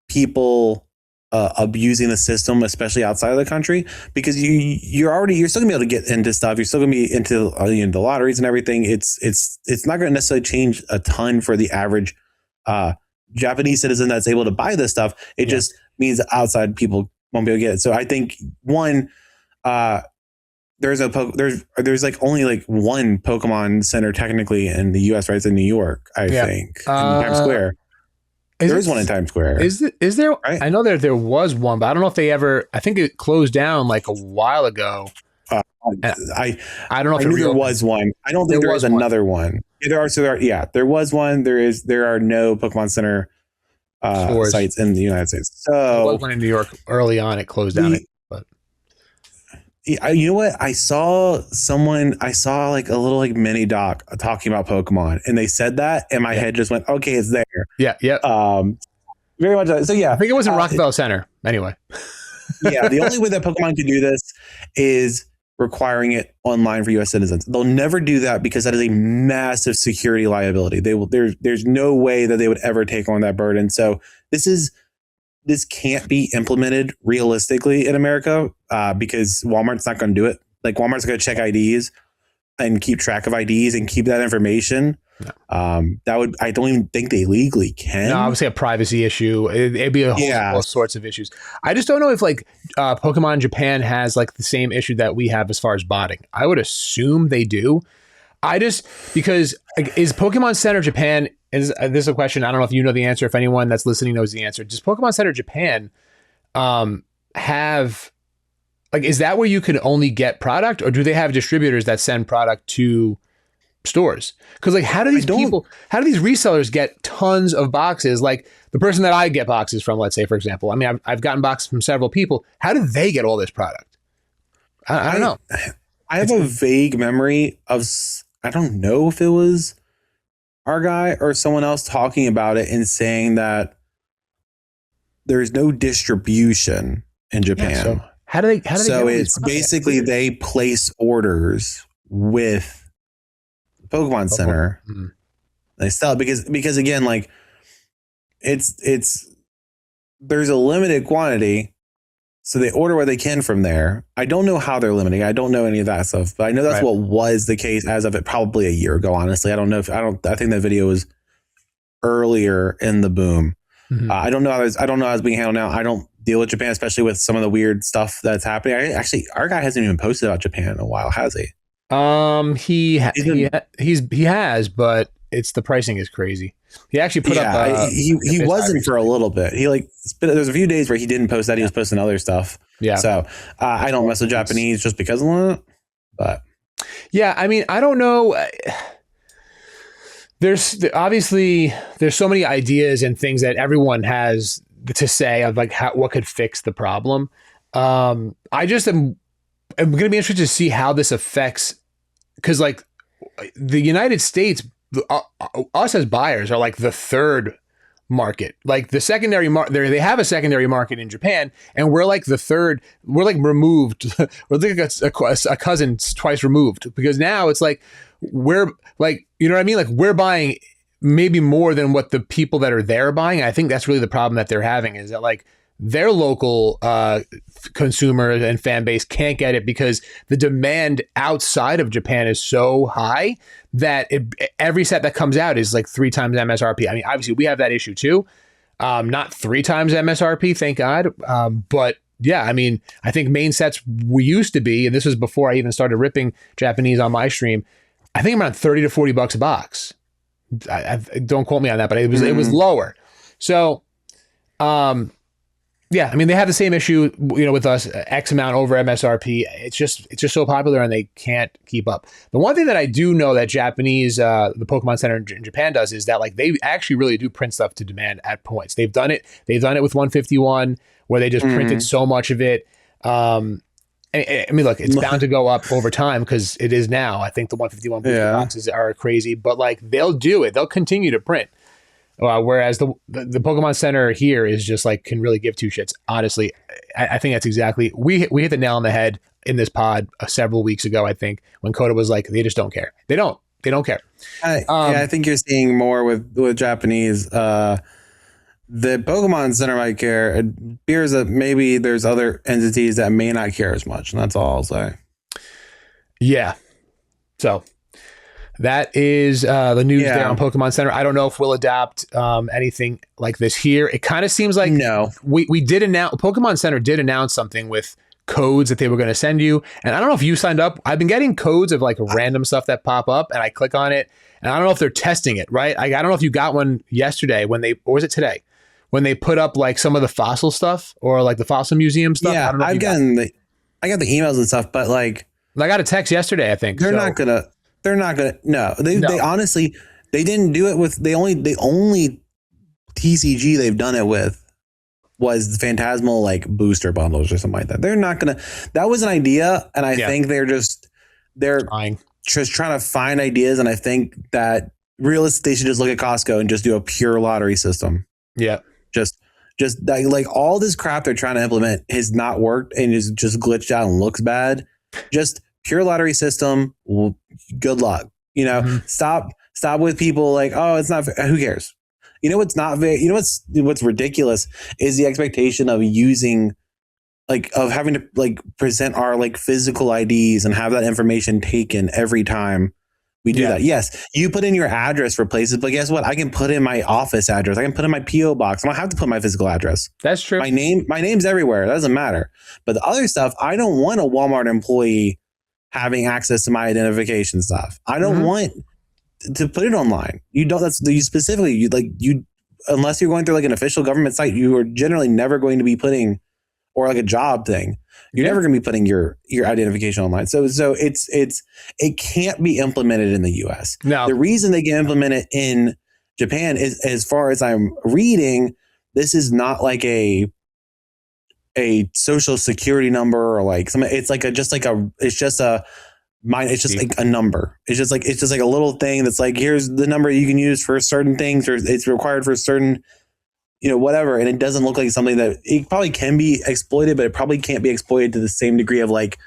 people abusing the system, especially outside of the country, because you're still gonna be able to get into stuff. You're still gonna be into the lotteries and everything. It's not going to necessarily change a ton for the average Japanese citizen that's able to buy this stuff. It just means that outside people won't be able to get it. So I think there's like only like one Pokemon Center technically in the US, right? It's in New York, I think, in Times Square. There is one in Times Square. Is there? Right? I know there was one, but I don't know if they ever. I think it closed down like a while ago. I don't know if there was one. I don't think there is another one. There was one. There are no Pokemon Center sites in the United States. So there was one in New York early on. It closed down. You know what? I saw like a little like mini doc talking about Pokemon, and they said that, and my head just went, okay, it's there. Yeah. Very much. So yeah, I think it was in Rockefeller Center. Anyway. Yeah, the only way that Pokemon can do this is requiring it online for U.S. citizens. They'll never do that because that is a massive security liability. There's no way that they would ever take on that burden. So this can't be implemented realistically in America because Walmart's not going to do it. Like Walmart's going to check IDs, and keep track of IDs and keep that information. No. I don't even think they legally can. No, I would say a privacy issue. It'd be a whole all sorts of issues. I just don't know if like Pokemon Japan has like the same issue that we have as far as botting. I would assume they do. Because like, is Pokemon Center Japan, this is a question, I don't know if you know the answer, if anyone that's listening knows the answer. Does Pokemon Center Japan have, like, is that where you can only get product, or do they have distributors that send product to stores? Because like, how do these resellers get tons of boxes? Like the person that I get boxes from, let's say, for example, I mean, I've gotten boxes from several people. How do they get all this product? I don't know. I have a vague memory of, I don't know if it was our guy or someone else talking about it and saying that there's no distribution in Japan. Yeah, so how do they so it's basically they place orders with Pokemon Center. Mm-hmm. They sell it because again, like it's there's a limited quantity. So they order what they can from there. I don't know how they're limiting. I don't know any of that stuff, but I know that's what was the case as of it probably a year ago. Honestly, I don't know I think that video was earlier in the boom. Mm-hmm. I don't know how it's being handled now. I don't deal with Japan, especially with some of the weird stuff that's happening. Our guy hasn't even posted about Japan in a while, has he? He has, but the pricing is crazy. He actually put up. He wasn't for a little bit. There's a few days where he didn't post that. He was posting other stuff. Yeah. So I don't mess with Japanese just because of that. But yeah, I mean, I don't know. There's so many ideas and things that everyone has to say of like what could fix the problem. I'm going to be interested to see how this affects, because like the United States, us as buyers are like the third market. Like the secondary market, they have a secondary market in Japan, and we're like the third. We're like removed. We're like a cousin twice removed, because now it's like we're like, you know what I mean? Like we're buying maybe more than what the people that are there are buying. I think that's really the problem that they're having, is that like their local consumer and fan base can't get it because the demand outside of Japan is so high that every set that comes out is like 3 times MSRP. I mean, obviously we have that issue too. Not 3 times MSRP, thank God. But yeah, I mean, I think main sets we used to be, and this was before I even started ripping Japanese on my stream, I think around $30 to $40 a box. Don't quote me on that, but it was lower. So, yeah, I mean, they have the same issue, you know, with us, X amount over MSRP. It's just so popular and they can't keep up. The one thing that I do know that Japanese, the Pokemon Center in Japan does, is that like they actually really do print stuff to demand at points. They've done it with 151, where they just printed so much of it. I mean, look, it's bound to go up over time because it is now. I think the 151 boxes are crazy, but like they'll do it. They'll continue to print. Whereas the Pokemon Center here is just like can really give two shits. Honestly, I think that's exactly, we hit the nail on the head in this pod several weeks ago. I think when Coda was like, they just don't care. They don't care. I think you're seeing more with Japanese. The Pokemon Center might care. It appears that maybe there's other entities that may not care as much, and that's all I'll say. Yeah. So that is the news there on Pokemon Center. I don't know if we'll adapt anything like this here. It kind of seems like we did announce, Pokemon Center did announce something with codes that they were going to send you. And I don't know if you signed up. I've been getting codes of like random stuff that pop up, and I click on it, and I don't know if they're testing it, right? I don't know if you got one yesterday or was it today? When they put up like some of the fossil stuff or like the fossil museum stuff. Yeah, I got the emails and stuff, but like I got a text yesterday, I think. They're not gonna. No, they honestly, they didn't do it with, the only TCG they've done it with was the Phantasmal like booster bundles or something like that. They're not going to, that was an idea. And I think they're just trying to find ideas. And I think that realistically, they should just look at Costco and just do a pure lottery system. Yeah. Just like all this crap they're trying to implement has not worked and is just glitched out and looks bad. Just pure lottery system. Good luck. You know, stop with people like, oh, it's not fair. Who cares? You know, what's not very, you know, what's ridiculous is the expectation of using of having to like present our like physical IDs and have that information taken every time we do that. Yes, you put in your address for places, but guess what? I can put in my office address. I can put in my PO box. I don't have to put my physical address. That's true. My name's everywhere. It doesn't matter. But the other stuff, I don't want a Walmart employee having access to my identification stuff. I don't want to put it online. You don't. Unless you're going through like an official government site, you are generally never going to be putting, or like a job thing. You're never going to be putting your identification online. So it can't be implemented in the US. No. The reason they get implemented in Japan is, as far as I'm reading, this is not like a social security number or like something. It's like it's just like a number. It's just like a little thing that's like, here's the number you can use for certain things, or it's required for certain, whatever. And it doesn't look like something that it probably can be exploited, but it probably can't be exploited to the same degree of like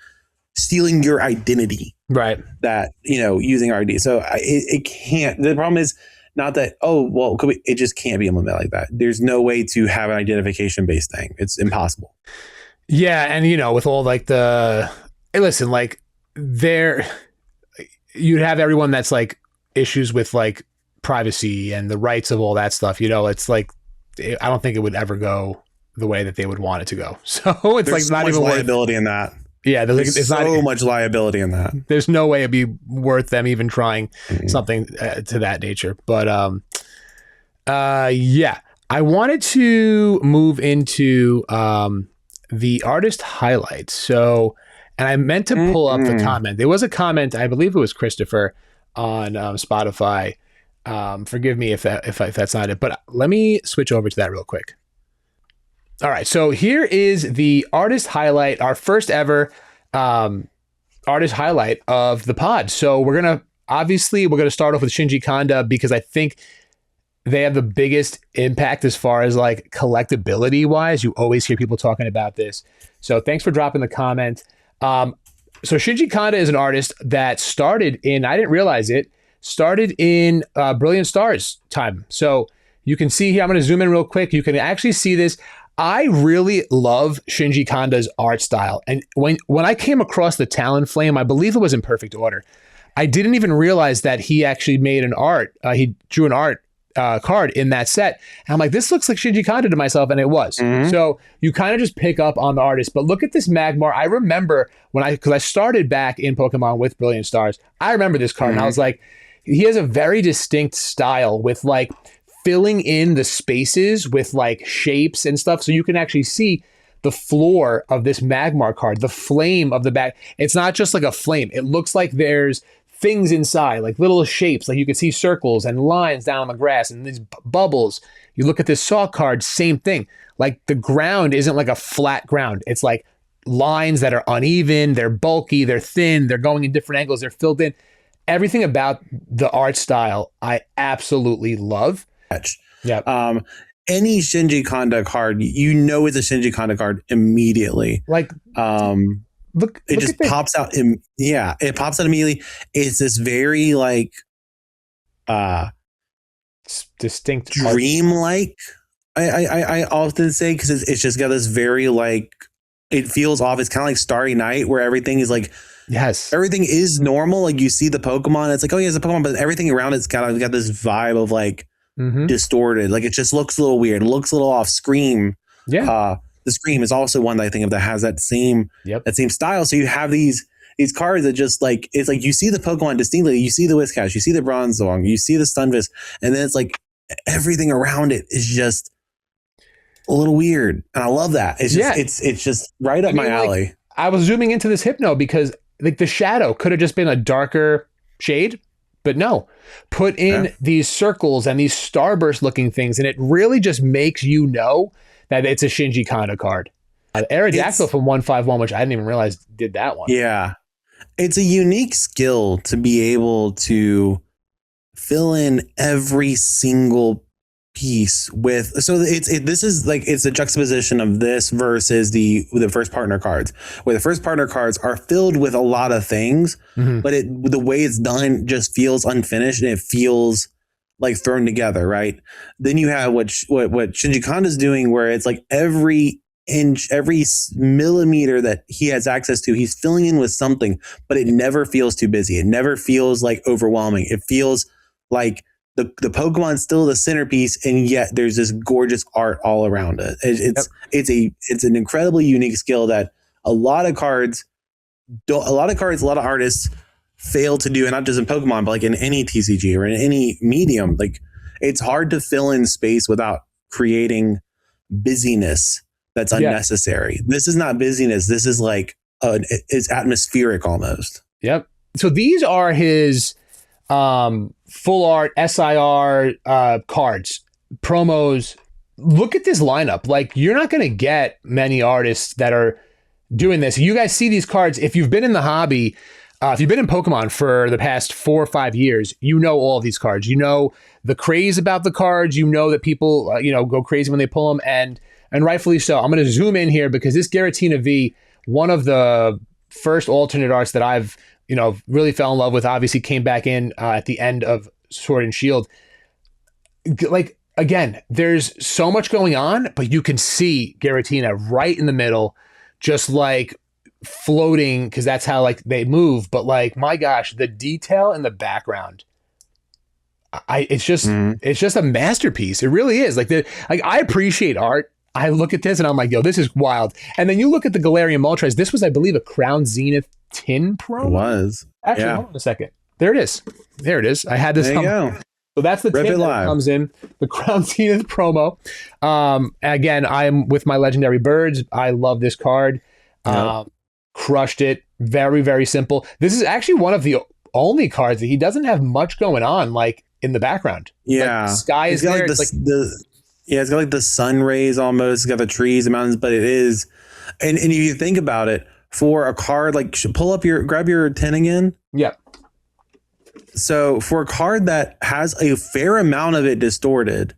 stealing your identity. Right. That, using our ID. So it can't. The problem is not that, it just can't be implemented like that. There's no way to have an identification based thing. It's impossible. Yeah. And, with all like listen, like you'd have everyone that's like issues with like privacy and the rights of all that stuff. It's like, I don't think it would ever go the way that they would want it to go. So it's there's like not even liability in that. Yeah, there's so much liability in that. There's no way it'd be worth them even trying something to that nature. But yeah, I wanted to move into the artist highlights. So, and I meant to pull up the comment. There was a comment, I believe it was Christopher on Spotify. Forgive me if that's not it, but let me switch over to that real quick. All right, so here is the artist highlight, our first ever artist highlight of the pod. So we're gonna start off with Shinji Kanda because I think they have the biggest impact as far as like collectability wise. You always hear people talking about this. So thanks for dropping the comment. So Shinji Kanda is an artist that started in, I didn't realize it, started in Brilliant Stars time. So you can see here, I'm going to zoom in real quick. You can actually see this. I really love Shinji Kanda's art style. And when I came across the Talonflame, I believe it was in Perfect Order, I didn't even realize that he actually made he drew an art card in that set. And I'm like, this looks like Shinji Kanda to myself, and it was. So you kind of just pick up on the artist. But look at this Magmar. I remember because I started back in Pokemon with Brilliant Stars, I remember this card, and I was like, he has a very distinct style with like filling in the spaces with like shapes and stuff. So you can actually see the floor of this Magmar card, the flame of the back. It's not just like a flame. It looks like there's things inside, like little shapes. Like you can see circles and lines down on the grass and these bubbles. You look at this Saw card, same thing. Like the ground isn't like a flat ground. It's like lines that are uneven. They're bulky. They're thin. They're going in different angles. They're filled in. Everything about the art style, I absolutely love. Yeah. Any Shinji Kanda card, it's a Shinji Kanda card immediately. Like, it just pops out. It pops out immediately. It's this very like, distinct, dreamlike. I often say because it's just got this very like, it feels off. It's kind of like Starry Night where everything is like. Yes. Everything is normal. Like you see the Pokemon, it's like, oh yeah, it's a Pokemon, but everything around it's got this vibe of like distorted. Like it just looks a little weird. It looks a little off. Scream. Yeah. The Scream is also one that I think of that has that same style. So you have these cards that just like, it's like you see the Pokemon distinctly. You see the Whiscash, you see the Bronzong, you see the Stunfisk, and then it's like everything around it is just a little weird. And I love that. It's just it's just right up my alley. Like, I was zooming into this Hypno because like the shadow could have just been a darker shade, but no, put in these circles and these starburst looking things. And it really just makes you know that it's a Shinji Kanda card. Aerodactyl from 151, which I didn't even realize did that one. Yeah. It's a unique skill to be able to fill in every single piece with, so this is like, it's a juxtaposition of this versus the first partner cards, where the first partner cards are filled with a lot of things, but the way it's done just feels unfinished and it feels like thrown together, right? Then you have what Shinji Kanda's doing, where it's like every inch, every millimeter that he has access to, he's filling in with something, but it never feels too busy. It never feels like overwhelming. It feels like the Pokemon's still the centerpiece, and yet there's this gorgeous art all around it. It's an incredibly unique skill that a lot of artists fail to do, and not just in Pokemon, but like in any TCG or in any medium. Like, it's hard to fill in space without creating busyness that's unnecessary. This is not busyness. This is like it's atmospheric almost. Yep. So these are his full art SIR cards, promos. Look at this lineup. Like, you're not going to get many artists that are doing this. You guys see these cards. If you've been in the hobby, if you've been in Pokemon for the past 4 or 5 years, you know all of these cards. You know the craze about the cards. You know that people, go crazy when they pull them, and rightfully so. I'm going to zoom in here because this Giratina V, one of the first alternate arts that I've, really fell in love with, obviously came back in at the end of Sword and Shield. Like, again, there's so much going on, but you can see Giratina right in the middle, just like floating, because that's how like they move. But like, my gosh, the detail in the background, it's just a masterpiece. It really is. Like, I appreciate art. I look at this and I'm like, yo, this is wild. And then you look at the Galarian Moltres. This was, I believe, a Crown Zenith tin promo. It was. Actually, hold on a second. There it is. I had this. There you go. So that's the tin that comes in, the Crown Zenith promo. Again, I'm with my legendary birds. I love this card. Crushed it. Very, very simple. This is actually one of the only cards that he doesn't have much going on, like, in the background. Yeah. Like, the sky is there. It's got like the sun rays almost. It's got the trees, the mountains, but it is. And if you think about it, for a card, like, grab your 10 again. Yeah. So for a card that has a fair amount of it distorted,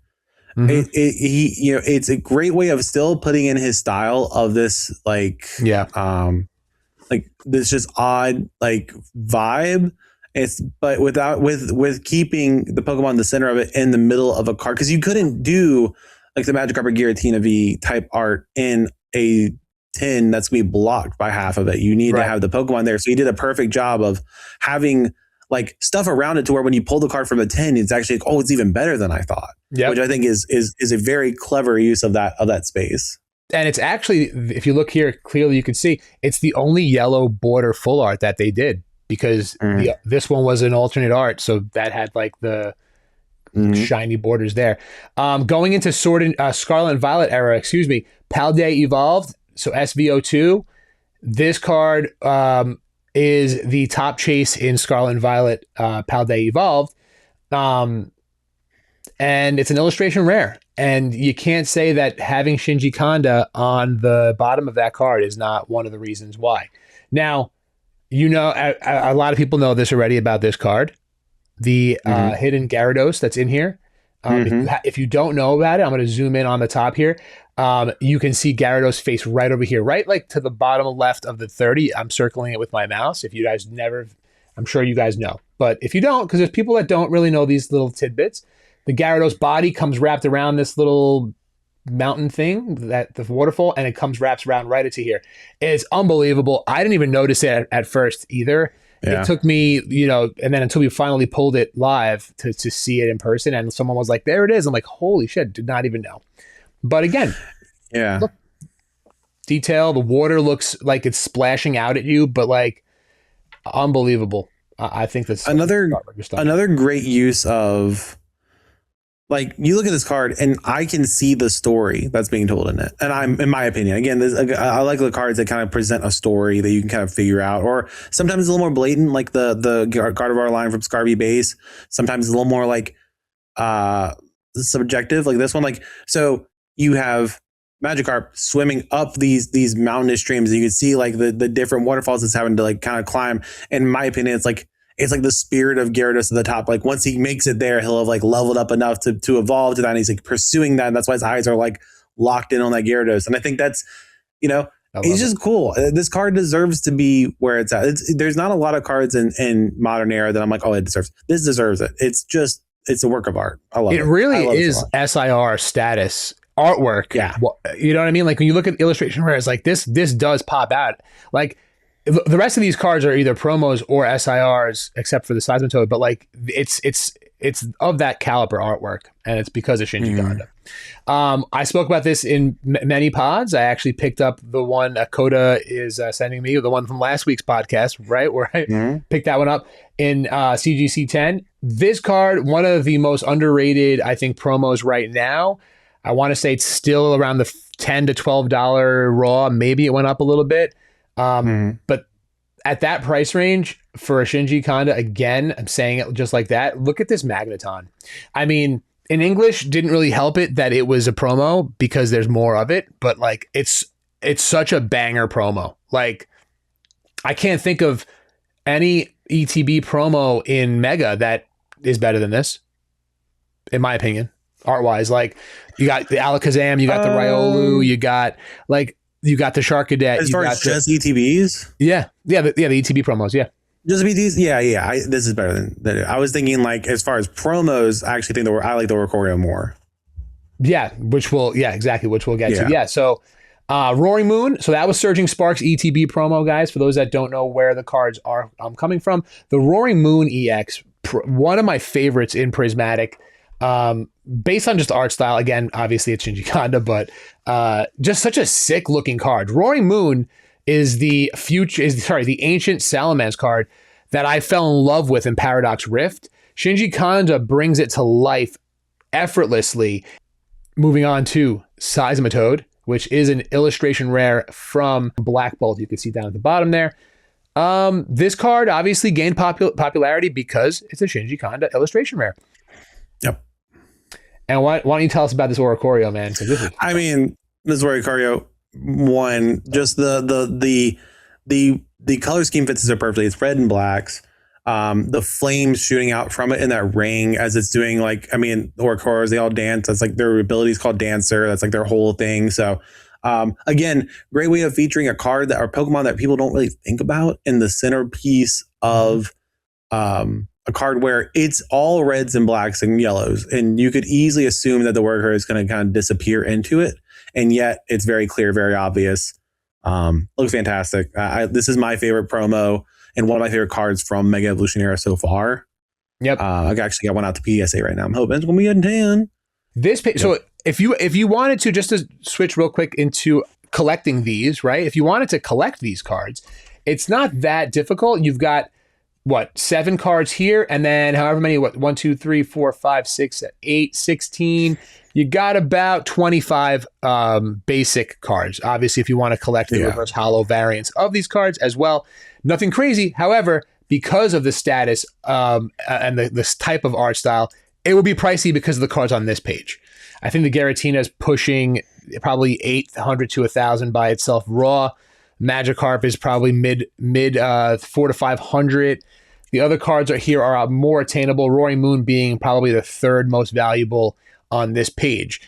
it's a great way of still putting in his style of this, like this just odd like vibe. But with keeping the Pokemon in the center of it in the middle of a card, because you couldn't do like the Magikarp or Giratina V type art in a tin that's gonna be blocked by half of it. You need to have the Pokemon there. So he did a perfect job of having like stuff around it to where when you pull the card from a tin, it's actually like, oh, it's even better than I thought. Yeah, which I think is a very clever use of that space. And it's actually, if you look here clearly, you can see it's the only yellow border full art that they did, because this one was an alternate art, so that had like the shiny borders there. Going into Scarlet and Violet era, Paldea Evolved, so SVO2. This card is the top chase in Scarlet and Violet Paldea Evolved. And it's an illustration rare. And you can't say that having Shinji Kanda on the bottom of that card is not one of the reasons why. Now, a lot of people know this already about this card. The hidden Gyarados that's in here. If you don't know about it, I'm going to zoom in on the top here. You can see Gyarados face right over here, right like to the bottom left of the 30. I'm circling it with my mouse. If you guys I'm sure you guys know. But if you don't, because there's people that don't really know these little tidbits, the Gyarados body comes wrapped around this little mountain thing, that the waterfall, and it wraps around right into here. It's unbelievable. I didn't even notice it at first either. Yeah. It took me, and then until we finally pulled it live to see it in person, and someone was like, there it is. I'm like, holy shit, did not even know. But again, look, detail, the water looks like it's splashing out at you, but like, unbelievable. I think that's another great use of, like, you look at this card and I can see the story that's being told in it. And in my opinion, again, I like the cards that kind of present a story that you can kind of figure out, or sometimes it's a little more blatant, like the Gardevoir line from Scarby Base. Sometimes it's a little more like subjective, like this one. Like, so you have Magikarp swimming up these mountainous streams, and you can see like the different waterfalls it's having to like kind of climb. And in my opinion, it's like the spirit of Gyarados at the top. Like, once he makes it there, he'll have like leveled up enough to evolve to that. And he's like pursuing that. And that's why his eyes are like locked in on that Gyarados. And I think that's, it's just cool. This card deserves to be where it's at. There's not a lot of cards in modern era that I'm like, oh, this deserves it. It's a work of art. I love it. It really is SIR status artwork. Yeah. You know what I mean? Like when you look at illustration rares, like this does pop out. Like the rest of these cards are either promos or SIRs, except for the Seismitoad, but like it's of that caliber artwork, and it's because of Shinji Kanda. I spoke about this in many pods. I actually picked up the one Koda is sending me, the one from last week's podcast, right? Where I picked that one up in CGC 10. This card, one of the most underrated, I think, promos right now. I want to say it's still around the $10 to $12 raw. Maybe it went up a little bit. But at that price range for a Shinji Kanda, again, I'm saying it just like that. Look at this Magneton. I mean, in English, didn't really help it that it was a promo because there's more of it, but like it's such a banger promo. Like I can't think of any ETB promo in Mega that is better than this, in my opinion, art wise. Like you got the Alakazam, you got the Riolu, you got the Sharkadet. As far as just ETBs? Yeah, the ETB promos, yeah. Just BTs? Yeah. This is better than I was thinking. Like as far as promos, I actually think I like the Oricorio more. Yeah, which we'll get to. Yeah, so Roaring Moon. So that was Surging Sparks ETB promo, guys. For those that don't know where the cards are coming from, the Roaring Moon EX, one of my favorites in Prismatic. Based on just art style, again, obviously it's Shinji Kanda, but just such a sick looking card. Roaring Moon is the ancient Salamence card that I fell in love with in Paradox Rift. Shinji Kanda brings it to life effortlessly. Moving on to Seismitoad, which is an illustration rare from Black Bolt. You can see down at the bottom there. This card obviously gained popularity because it's a Shinji Kanda illustration rare. Yep. And why don't you tell us about this Oricorio, man? This Oricorio, one, just the color scheme fits it perfectly. It's red and blacks. The flames shooting out from it in that ring as it's doing the Oricorios, they all dance. That's like their ability is called Dancer. That's like their whole thing. So again, great way of featuring a card that are Pokemon that people don't really think about in the centerpiece of a card where it's all reds and blacks and yellows, and you could easily assume that the worker is going to kind of disappear into it, and yet it's very clear, very obvious. Looks fantastic. This is my favorite promo and one of my favorite cards from Mega Evolution era so far. Yep. I actually got one out to PSA right now. I'm hoping it's going to be in 10. So if you wanted to, just to switch real quick into collecting these, right? If you wanted to collect these cards, it's not that difficult. You've got 7 cards here, and then however many, 1, 2, 3, 4, 5, 6, 8, 16. You got about 25 basic cards. Obviously, if you want to collect the reverse hollow variants of these cards as well. Nothing crazy. However, because of the status and this type of art style, it will be pricey because of the cards on this page. I think the Giratina is pushing probably 800 to 1,000 by itself raw. Magikarp is probably mid 400 to 500. The other cards are more attainable. Roaring Moon being probably the third most valuable on this page.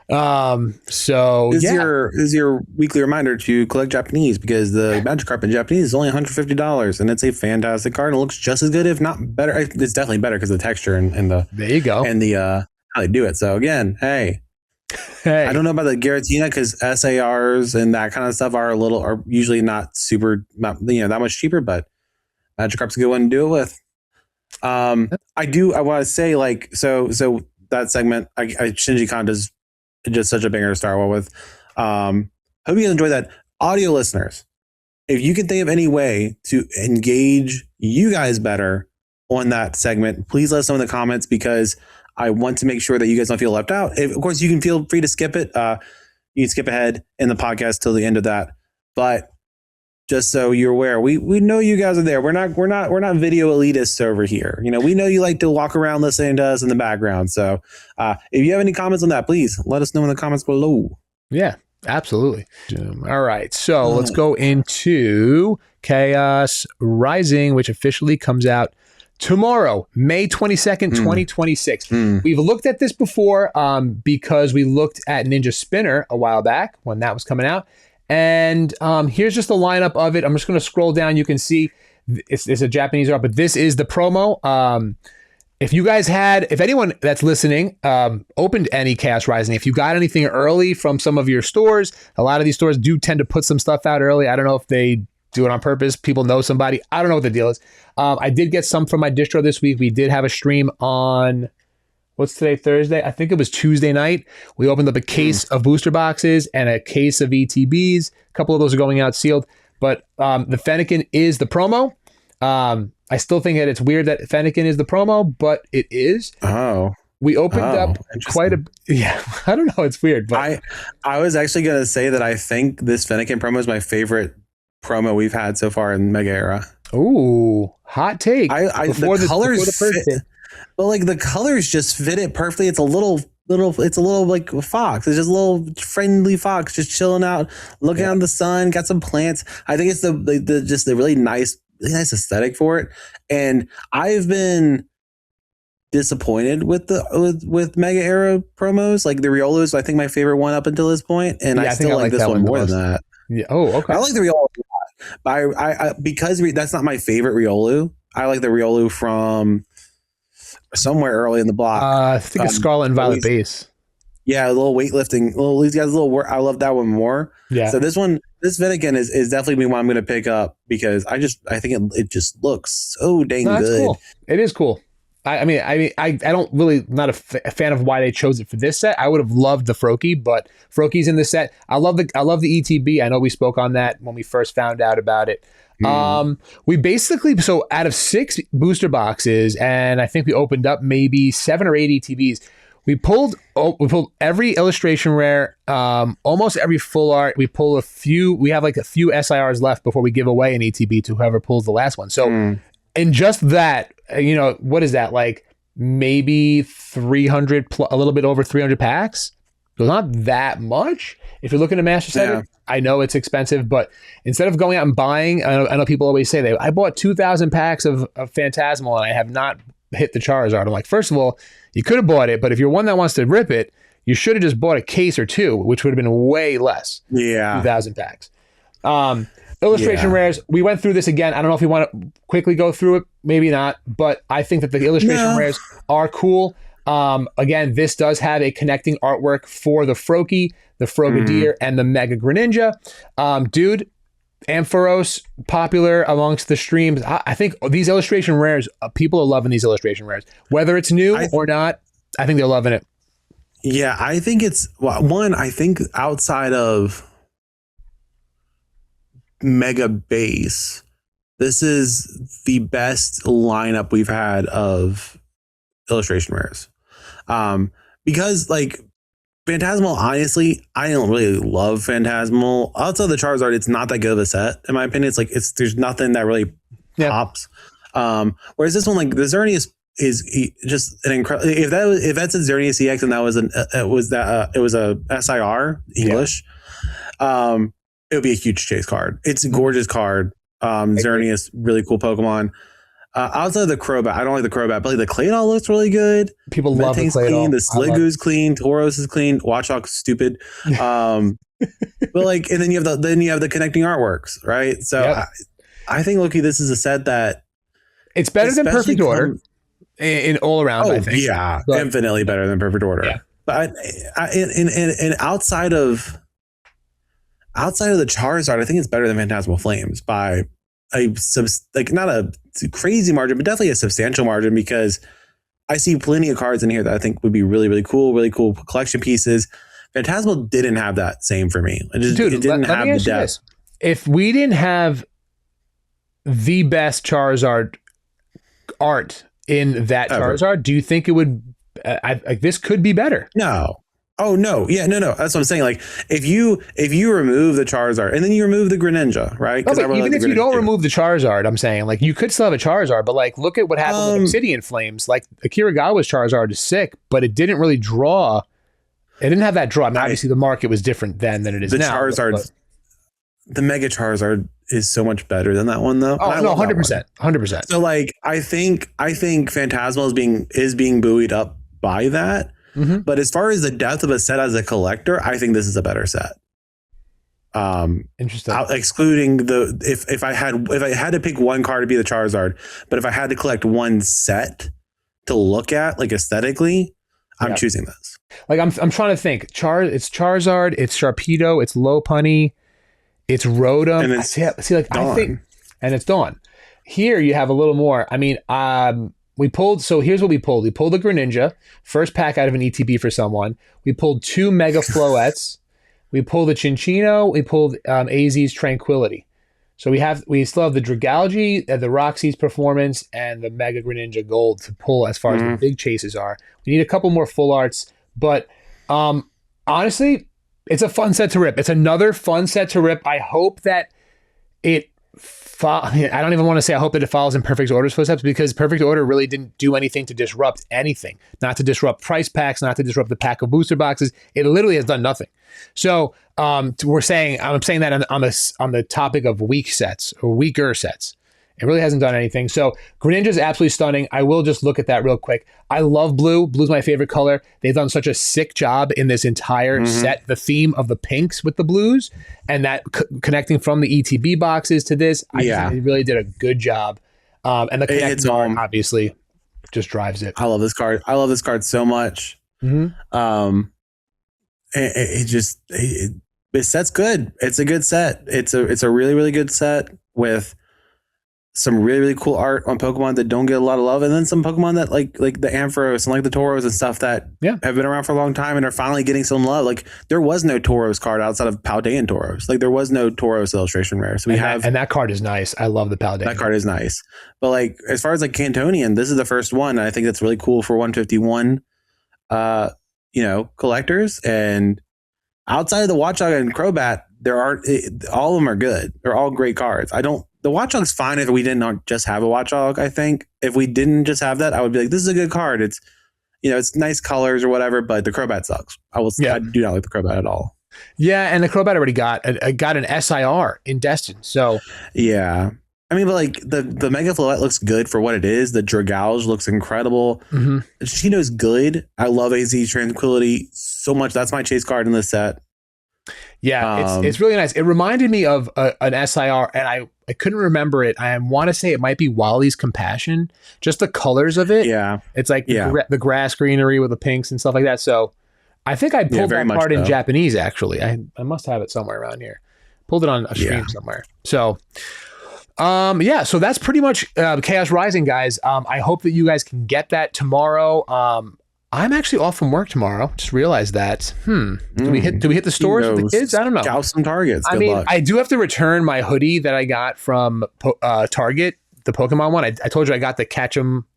This is your weekly reminder to collect Japanese, because the Magikarp in Japanese is only $150, and it's a fantastic card. It looks just as good, if not better. It's definitely better because of the texture and the there you go and the how they do it. So again, hey. I don't know about the Giratina because SARs and that kind of stuff are usually not that much cheaper, but Magikarp's a good one to do it with. I want to say so that segment, Shinji Kanda's just such a banger to start with. Hope you guys enjoy that. Audio listeners, if you can think of any way to engage you guys better on that segment, please let us know in the comments, because I want to make sure that you guys don't feel left out. Of course, you can feel free to skip it. You can skip ahead in the podcast till the end of that. But just so you're aware, we know you guys are there. We're not video elitists over here. We know you like to walk around listening to us in the background. So if you have any comments on that, please let us know in the comments below. Yeah, absolutely. All right, so let's go into Chaos Rising, which officially comes out tomorrow, May 22nd, 2026. We've looked at this before because we looked at Ninja Spinner a while back when that was coming out. And here's just the lineup of it. I'm just going to scroll down. You can see it's a Japanese art, but this is the promo. if you guys if anyone that's listening, opened any Chaos Rising, if you got anything early from some of your stores, a lot of these stores do tend to put some stuff out early. I don't know if they do it on purpose. People know somebody. I don't know what the deal is. I did get some from my distro this week. We did have a stream on, what's today, Thursday? I think it was Tuesday night. We opened up a case of booster boxes and a case of ETBs. A couple of those are going out sealed. But the Fennekin is the promo. I still think that it's weird that Fennekin is the promo, but it is. Oh. We opened up quite a... Yeah, I don't know. It's weird. But I was actually going to say that I think this Fennekin promo is my favorite promo we've had so far in Mega Era. Ooh, hot take. The colors fit, but like the colors just fit it perfectly. It's a little like a fox. It's just a little friendly fox just chilling out, looking out in the sun, got some plants. I think it's the really nice aesthetic for it. And I've been disappointed with Mega Era promos. Like the Riolos, I think my favorite one up until this point, and I still like this one more than that. Yeah. Oh, okay. I like the Riolu, but I because that's not my favorite Riolu. I like the Riolu from somewhere early in the block. I think it's Scarlet and Violet base. Yeah, a little weightlifting. These guys, a little work. I love that one more. Yeah. So this Fennekin is definitely one I'm going to pick up because I think it just looks so dang good. Cool. It is cool. I don't really, not a fan of why they chose it for this set. I would have loved the Froakie, but Froakie's in the set. I love the ETB. I know we spoke on that when we first found out about it. We basically, so out of 6 booster boxes, and I think we opened up maybe 7 or 8 ETBs. We pulled every illustration rare, almost every full art. We pull a few. We have like a few SIRs left before we give away an ETB to whoever pulls the last one. So, and just that, what is that, like maybe 300, a little bit over 300 packs? So not that much. If you're looking at Master Set, I know it's expensive, but instead of going out and buying, I know people always say I bought 2,000 packs of Phantasmal and I have not hit the Charizard. I'm like, first of all, you could have bought it, but if you're one that wants to rip it, you should have just bought a case or 2, which would have been way less. Yeah. 2,000 packs. Illustration rares, we went through this again. I don't know if you want to quickly go through it, maybe not, but I think that the illustration rares are cool. Again, this does have a connecting artwork for the Froakie, the Frogadier, and the Mega Greninja. Dude, Ampharos, popular amongst the streams. I think these illustration rares, people are loving these illustration rares. Whether it's new or not, I think they're loving it. Yeah, I think it's, I think outside of Mega Base, this is the best lineup we've had of illustration rares. Because like Phantasmal, honestly, I don't really love Phantasmal. Outside the Charizard, it's not that good of a set, in my opinion. It's like there's nothing that really pops. Whereas this one, like the Xerneas is just an incredible. If that's a Xerneas EX and that was it was a SIR English, it would be a huge chase card. It's a gorgeous card. Xerneas, really cool Pokemon. Outside of the Crobat, I don't like the Crobat, but like the Claydol looks really good. People love the Claydol. Clean, the Sliggoo's clean, Tauros is clean, Watchog's stupid. But like, and then you have the connecting artworks, right? So I think, Loki, this is a set that it's better than Perfect Order in all around. I think, infinitely better than Perfect Order. Yeah. But and outside of the Charizard, I think it's better than Phantasmal Flames by not a crazy margin, but definitely a substantial margin, because I see plenty of cards in here that I think would be really, really cool collection pieces. Phantasmal didn't have that same for me. It didn't have the depth. If we didn't have the best Charizard art in that Charizard, do you think it would this could be better? No. Oh no. Yeah, no. That's what I'm saying. Like if you remove the Charizard and then you remove the Greninja, right? Even if you don't remove the Charizard, I'm saying like you could still have a Charizard, but like look at what happened with Obsidian Flames. Like Akira Charizard is sick, but it didn't really draw. It didn't have that draw. I mean, obviously the market was different then than it is now. Charizard, the Mega Charizard is so much better than that one though. Oh no, 100%. So like I think Phantasmal is being buoyed up by that. Mm-hmm. But as far as the depth of a set as a collector, I think this is a better set. Interesting. Excluding if I had to pick one card to be the Charizard, but if I had to collect one set to look at, like aesthetically, I'm choosing this. Like I'm trying to think. It's Charizard, it's Sharpedo, it's Lopunny, it's Rotom. And it's I think, and it's Dawn. Here you have a little more. I mean, we pulled. So here's what we pulled. We pulled the Greninja, first pack out of an ETB for someone. We pulled 2 Mega Floettes. We pulled the Chinchino. We pulled AZ's Tranquility. So we still have the Dragalge, the Roxy's Performance, and the Mega Greninja Gold to pull as far as the big chases are. We need a couple more full arts, but honestly, it's a fun set to rip. It's another fun set to rip. I hope that it I don't even want to say I hope that it follows in Perfect Order's footsteps, because Perfect Order really didn't do anything to disrupt anything. Not to disrupt price packs, not to disrupt the pack of booster boxes. It literally has done nothing. So I'm saying that on the topic of weak sets or weaker sets. It really hasn't done anything. So Greninja is absolutely stunning. I will just look at that real quick. I love blue. Blue's my favorite color. They've done such a sick job in this entire set. The theme of the pinks with the blues and that connecting from the ETB boxes to this. They really did a good job. And the connecting art obviously just drives it. I love this card. I love this card so much. This set's good. It's a good set. It's a really, really good set with some really, really cool art on Pokemon that don't get a lot of love, and then some Pokemon that like the Ampharos and like the Tauros and stuff that have been around for a long time and are finally getting some love. Like there was no Tauros card outside of Paldean Tauros. Like there was no Tauros illustration rare. So and that card is nice. I love the Paldean. That card is nice. But like as far as like Cantonian, this is the first one. I think that's really cool for 151 collectors. And outside of the Watchog and Crobat, all of them are good. They're all great cards. The Watchog's fine if we didn't just have a Watchog. I think if we didn't just have that, I would be like, this is a good card. It's, it's nice colors or whatever, but the Crobat sucks. I do not like the Crobat at all. Yeah. And the Crobat already got an SIR in Destined. So yeah. I mean, but like the Mega Floette looks good for what it is. The Dragalge looks incredible. Chino's good. I love AZ Tranquility so much. That's my chase card in this set. Yeah, it's really nice. It reminded me of an SIR, and I couldn't remember it. I want to say it might be Wally's Compassion. Just the colors of it. Yeah, it's like the grass greenery with the pinks and stuff like that. So I think I pulled that card in Japanese. Actually, I must have it somewhere around here. Pulled it on a stream somewhere. So. So that's pretty much Chaos Rising, guys. I hope that you guys can get that tomorrow. I'm actually off from work tomorrow. Just realized that. Do we hit the stores with the kids? I don't know. Scout some Targets. Good luck. I do have to return my hoodie that I got from Target, the Pokemon one. I told you I got the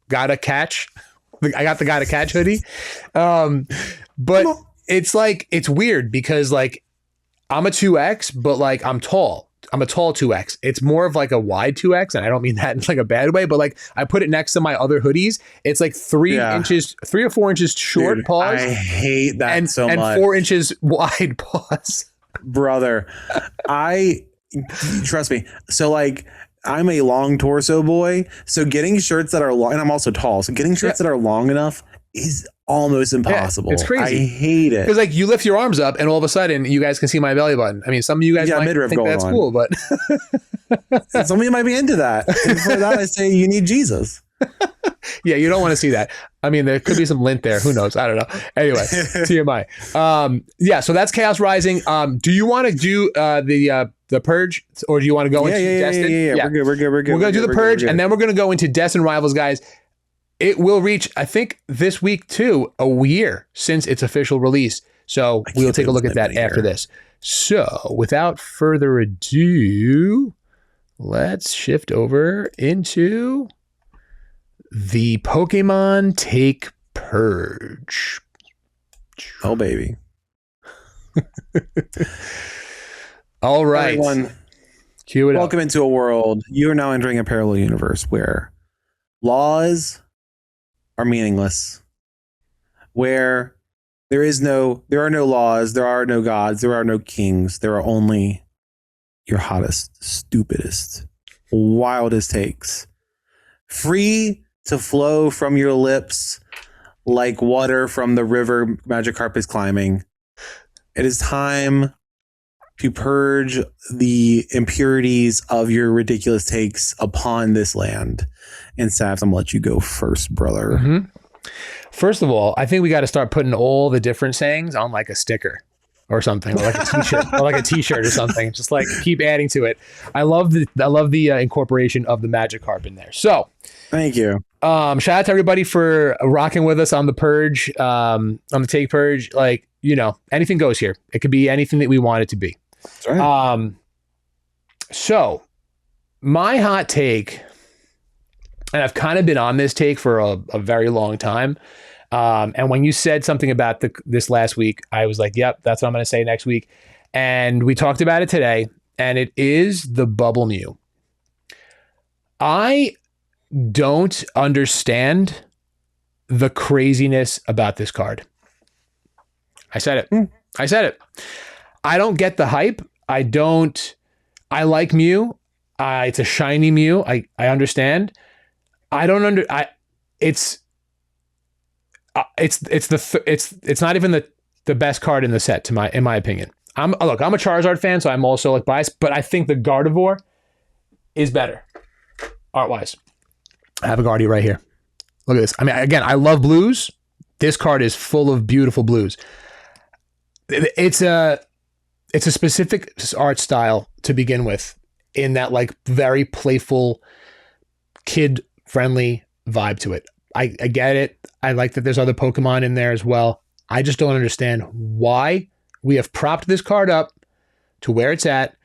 gotta catch hoodie. But it's weird because like I'm a 2X, but like I'm tall. I'm a tall 2X. It's more of like a wide 2X, and I don't mean that in like a bad way, but like I put it next to my other hoodies. It's like 3 or 4 inches short. Dude, paws. I hate that so much. And 4 inches wide paws. Brother, trust me. So like I'm a long torso boy. So getting shirts that are long, and I'm also tall. So getting shirts that are long enough is almost impossible. Yeah, it's crazy. I hate it. Because like you lift your arms up and all of a sudden you guys can see my belly button. I mean, some of you guys might think that's cool, but some of you might be into that. And for that, I say you need Jesus. Yeah, you don't want to see that. I mean, there could be some lint there. Who knows? I don't know. Anyway, TMI. So that's Chaos Rising. Do you want to do the Purge, or do you want to go into Destined? Yeah. We're good. We're going to do the Purge, and then we're going to go into Destined Rivals, guys. It will reach, I think, this week too, a year since its official release. So we'll take a look at that after this. So without further ado, let's shift over into the Pokemon Take Purge. Oh, baby. All right. Everyone, cue it up. Welcome into a world. You are now entering a parallel universe where laws are meaningless, where there are no laws, there are no gods, there are no kings, there are only your hottest, stupidest, wildest takes, free to flow from your lips like water from the river Magikarp is climbing. It is time to purge the impurities of your ridiculous takes upon this land. And Savs, I'm gonna let you go first, brother. First of all, I think we got to start putting all the different sayings on like a sticker or something, or like a t-shirt, or like a t-shirt or something. Just like keep adding to it. I love the incorporation of the Magikarp in there. So, thank you. Shout out to everybody for rocking with us on the Purge, on the Take Purge. Like, you know, anything goes here. It could be anything that we want it to be. That's right. So my hot take, and I've kind of been on this take for a very long time. And when you said something about this last week, I was like, yep, that's what I'm going to say next week. And we talked about it today, and it is the Bubble Mew. I don't understand the craziness about this card. I said it. I said it. I don't get the hype. I like Mew. It's a shiny Mew. I understand. I don't it's not even the best card in the set in my opinion. I'm a Charizard fan, so I'm also like biased, but I think the Gardevoir is better art wise. I have a Guardy right here. Look at this. I mean, again, I love blues. This card is full of beautiful blues. It's a specific art style to begin with, in that like very playful, kid friendly vibe to it. I get it. I like that there's other Pokemon in there as well. I just don't understand why we have propped this card up to where it's at.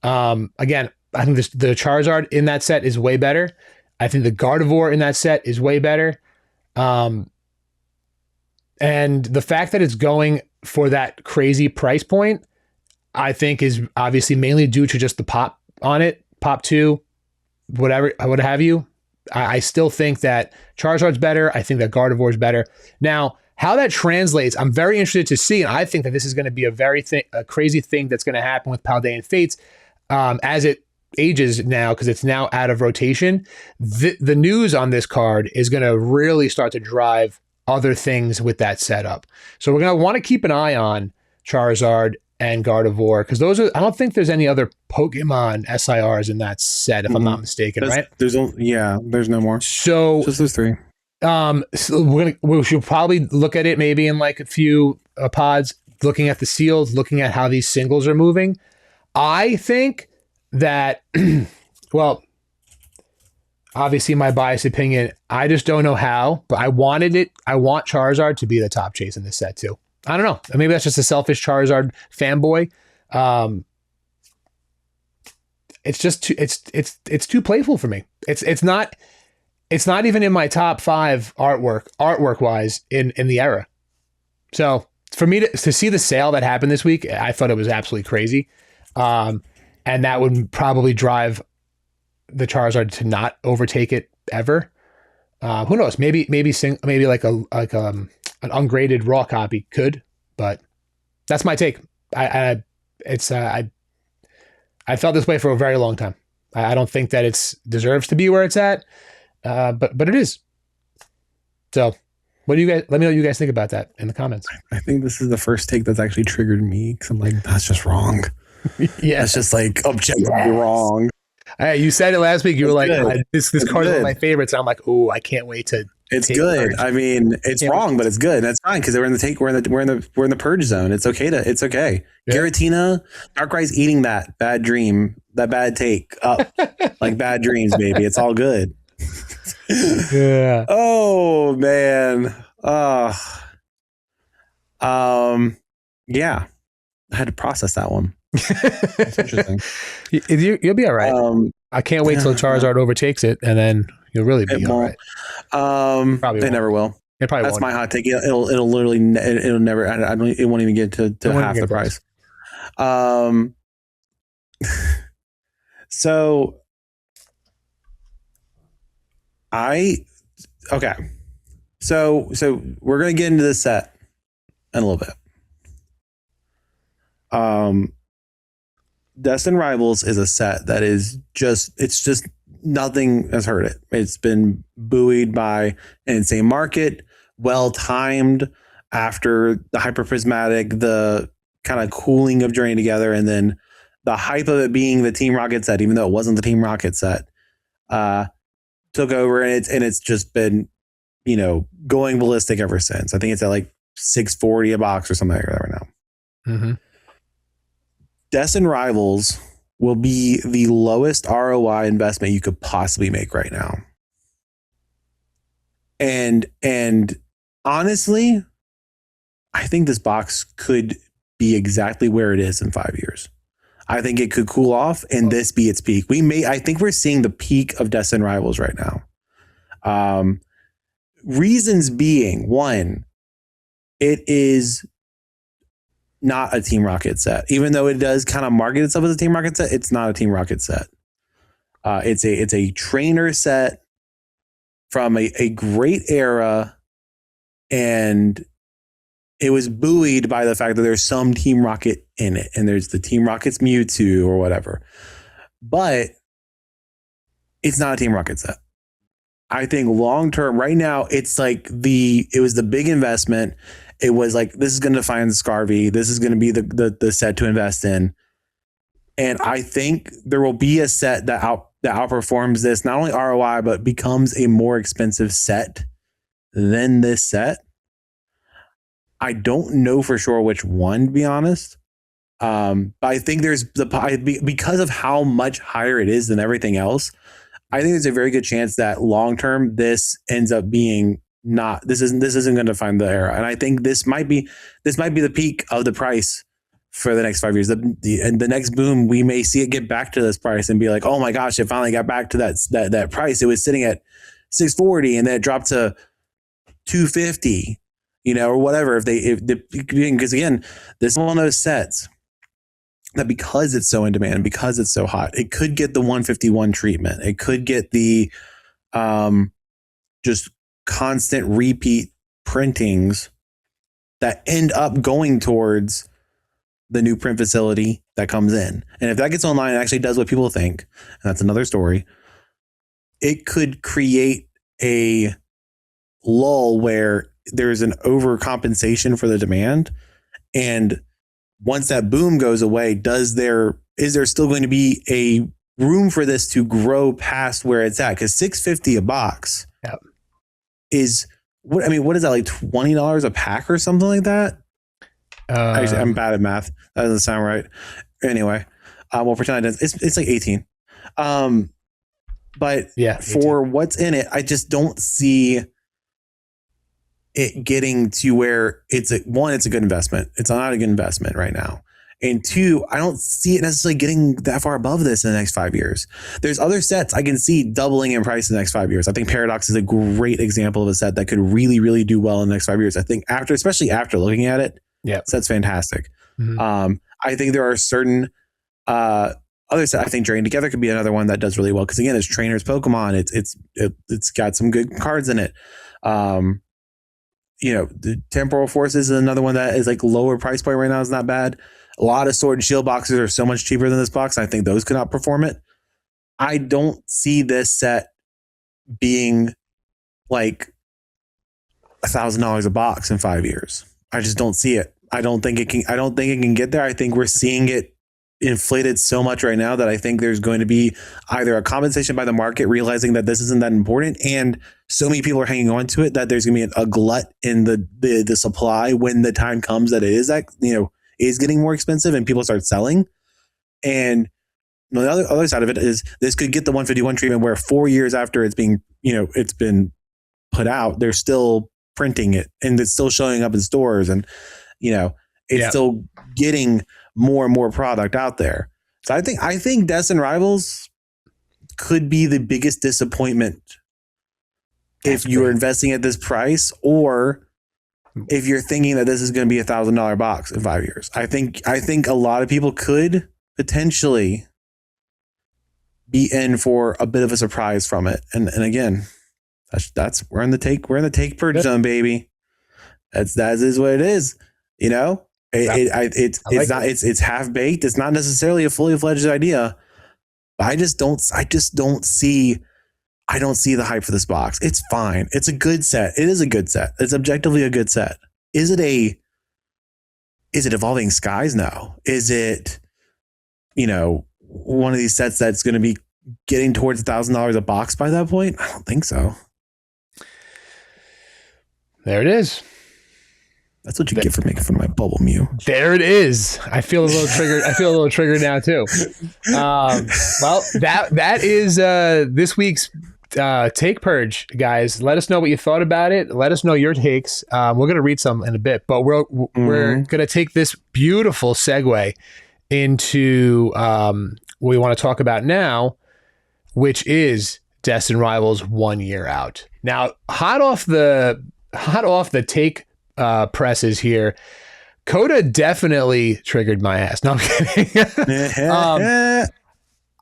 Again, I think the Charizard in that set is way better. I think the Gardevoir in that set is way better. And the fact that it's going for that crazy price point, I think is obviously mainly due to just the pop on it, pop 2, whatever, what have you. I still think that Charizard's better. I think that Gardevoir is better. Now, how that translates, I'm very interested to see, and I think that this is going to be a crazy thing that's going to happen with Paldean Fates as it ages now, because it's now out of rotation. The news on this card is going to really start to drive other things with that setup. So we're going to want to keep an eye on Charizard and Gardevoir, because I don't think there's any other Pokemon SIRs in that set, if I'm not mistaken, right? There's no more. So just those 3. So we should probably look at it maybe in like a few pods, looking at the seals, looking at how these singles are moving. I think that, well, obviously my biased opinion, I just don't know how, but I want Charizard to be the top chase in this set too. I don't know. Maybe that's just a selfish Charizard fanboy. It's just it's too playful for me. It's not even in my top 5 artwork wise in the era. So for me to see the sale that happened this week, I thought it was absolutely crazy. And that would probably drive the Charizard to not overtake it ever. Who knows? Maybe like an ungraded raw copy could, but that's my take. I felt this way for a very long time. I don't think that it deserves to be where it's at, but it is. So, what do you guys? Let me know what you guys think about that in the comments. I think this is the first take that's actually triggered me, because I'm like, that's just wrong. Yeah, it's just like objectively wrong. You said it last week. You were like, this card is one of my favorites. And I'm like, oh, I can't wait to. It's good. Purge. I mean, it's wrong, but it's good. That's fine, because we're in the purge zone. It's okay Yeah. Giratina, Darkrai's eating that bad dream, that bad take up, like bad dreams, baby. It's all good. Yeah. Oh man. Yeah. I had to process that one. That's interesting. You'll be all right. I can't wait till Charizard overtakes it, and then you'll really be all right. They never will. It probably That's won't. my hot take. It'll literally, it'll never. It won't even get to half the price. So So we're gonna get into this set in a little bit. Destined Rivals is a set that is just nothing has hurt it. It's been buoyed by an insane market, well timed after the hyperprismatic, the kind of cooling of journey together, and then the hype of it being the Team Rocket set, even though it wasn't the Team Rocket set, took over, and it's just been going ballistic ever since. I think it's at like $640 a box or something like that right now. Mm-hmm. Destined Rivals will be the lowest ROI investment you could possibly make right now. And honestly, I think this box could be exactly where it is in 5 years. I think it could cool off and this be its peak. I think we're seeing the peak of Destined Rivals right now. Reasons being, one, it is not a Team Rocket set. Even though it does kind of market itself as a Team Rocket set, it's not a Team Rocket set. It's a trainer set from a great era, and it was buoyed by the fact that there's some Team Rocket in it, and there's the Team Rocket's Mewtwo or whatever. But it's not a Team Rocket set. I think long term, right now, it's like it was the big investment. It was like, this is going to define the Scarvy. This is going to be the set to invest in. And I think there will be a set that outperforms this, not only ROI, but becomes a more expensive set than this set. I don't know for sure which one, to be honest. But I think there's because of how much higher it is than everything else, I think there's a very good chance that long term this ends up being this isn't going to define the era. And I think this might be the peak of the price for the next 5 years. And the next boom, we may see it get back to this price and be like, oh my gosh, it finally got back to that price. It was sitting at $640 and then it dropped to $250, or whatever. Because again, this is one of those sets that because it's so in demand, because it's so hot, it could get the 151 treatment. It could get the just constant repeat printings that end up going towards the new print facility that comes in. And if that gets online and actually does what people think, and that's another story, it could create a lull where there's an overcompensation for the demand. And once that boom goes away, is there still going to be a room for this to grow past where it's at? Because $650 a box is what is that, like $20 a pack or something like that? Actually, I'm bad at math. That doesn't sound right. Anyway, we'll pretend it does. It's like 18. But yeah, 18. For what's in it, I just don't see it getting to where it's a good investment. It's not a good investment right now. And two, I don't see it necessarily getting that far above this in the next 5 years. There's other sets I can see doubling in price in the next 5 years. I think Paradox is a great example of a set that could really, really do well in the next 5 years. I think especially after looking at it, set's fantastic. Mm-hmm. I think there are certain other sets. I think Drain Together could be another one that does really well because again, it's trainers Pokemon. It's got some good cards in it. The Temporal Forces is another one that is like lower price point right now. Is not bad. A lot of Sword and Shield boxes are so much cheaper than this box. I think those could outperform it. I don't see this set being like $1,000 a box in 5 years. I just don't see it. I don't think it can get there. I think we're seeing it inflated so much right now that I think there's going to be either a compensation by the market realizing that this isn't that important, and so many people are hanging on to it that there's going to be a glut in the supply when the time comes that it is getting more expensive and people start selling. And the other side of it is this could get the 151 treatment where 4 years after it's being it's been put out, they're still printing it and it's still showing up in stores, and it's still getting more and more product out there. So I think Destined Rivals could be the biggest disappointment if you're investing at this price, or if you're thinking that this is going to be $1,000 box in 5 years. I think a lot of people could potentially be in for a bit of a surprise from it. And again, that's we're in the take purge zone, baby. That is what it is. It's half baked. It's not necessarily a fully fledged idea. But I don't see the hype for this box. It's fine. It's a good set. It is a good set. It's objectively a good set. Is it Evolving Skies? No. Is it, one of these sets that's going to be getting towards $1,000 a box by that point? I don't think so. There it is. That's what you get for making fun of my Bubble Mew. There it is. I feel a little triggered. I feel a little triggered now too. Well, that is this week's Take Purge, guys. Let us know what you thought about it. Let us know your takes. We're gonna read some in a bit, but we're gonna take this beautiful segue into what we want to talk about now, which is Destined Rivals 1 year out. Now, hot off the take presses here, Coda definitely triggered my ass. No, I'm kidding.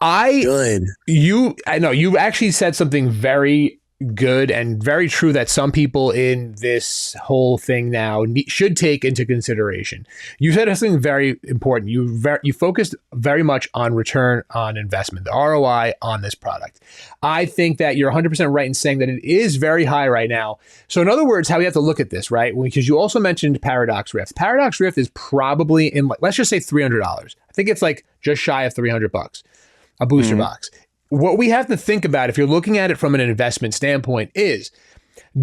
I know you actually said something very good and very true that some people in this whole thing now should take into consideration. You said something very important. You focused very much on return on investment, the ROI on this product. I think that you're 100% right in saying that it is very high right now. So in other words, how we have to look at this, right? Because you also mentioned Paradox Rift. Paradox Rift is probably in, let's just say $300. I think it's like just shy of $300, a booster box. What we have to think about, if you're looking at it from an investment standpoint, is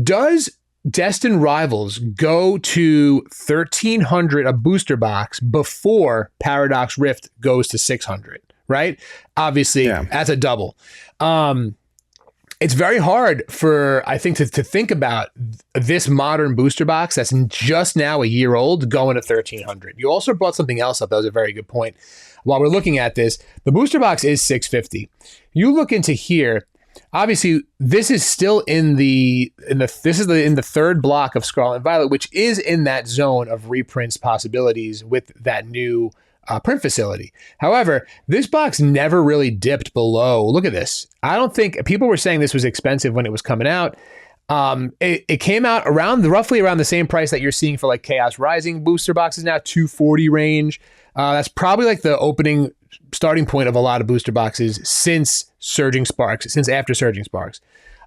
does Destined Rivals go to $1,300 a booster box before Paradox Rift goes to $600, right? Obviously, that's a double. It's very hard I think, to think about this modern booster box that's just now a year old going to $1,300. You also brought something else up that was a very good point. While we're looking at this, the booster box is $650. You look into here. Obviously, this is still in the third block of Scarlet and Violet, which is in that zone of reprints possibilities with that new print facility. However, this box never really dipped below. Look at this. I don't think people were saying this was expensive when it was coming out. It came out roughly around the same price that you're seeing for like Chaos Rising booster boxes now, $240 range. That's probably like the opening starting point of a lot of booster boxes since after Surging Sparks.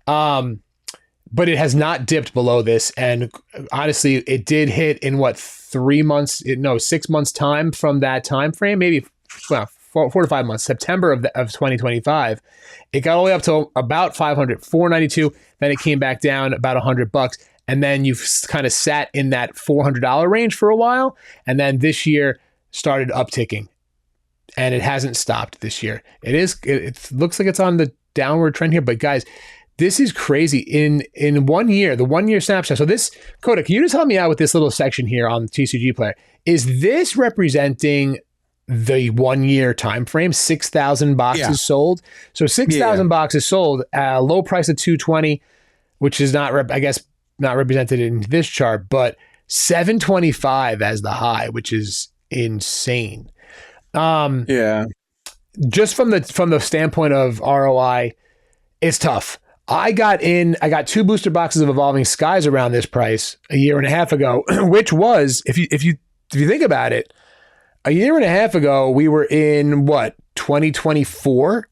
But it has not dipped below this. And honestly, it did hit in 6 months time from that time frame, maybe 4 to 5 months, September of 2025. It got all the way up to about $500, $492. Then it came back down about $100. And then you've kind of sat in that $400 range for a while. And then this year started upticking. And it hasn't stopped this year. It looks like it's on the downward trend here. But guys, this is crazy. In 1 year, the 1 year snapshot. So this, Coda, can you just help me out with this little section here on the TCG player? Is this representing the 1 year time frame? 6,000 boxes sold. So 6,000 boxes sold, low price of $220, which is not represented in this chart, but $725 as the high, which is insane. Just from the standpoint of ROI, it's tough. I got 2 booster boxes of Evolving Skies around this price a year and a half ago, which was, if you think about it, a year and a half ago, we were in 2024?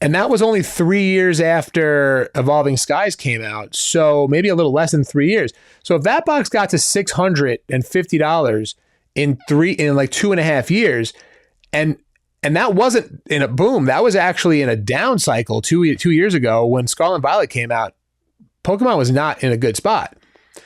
And that was only 3 years after Evolving Skies came out. So maybe a little less than 3 years. So if that box got to $650 in 2.5 years, and that wasn't in a boom, that was actually in a down cycle 2 years ago when Scarlet and Violet came out, Pokemon was not in a good spot.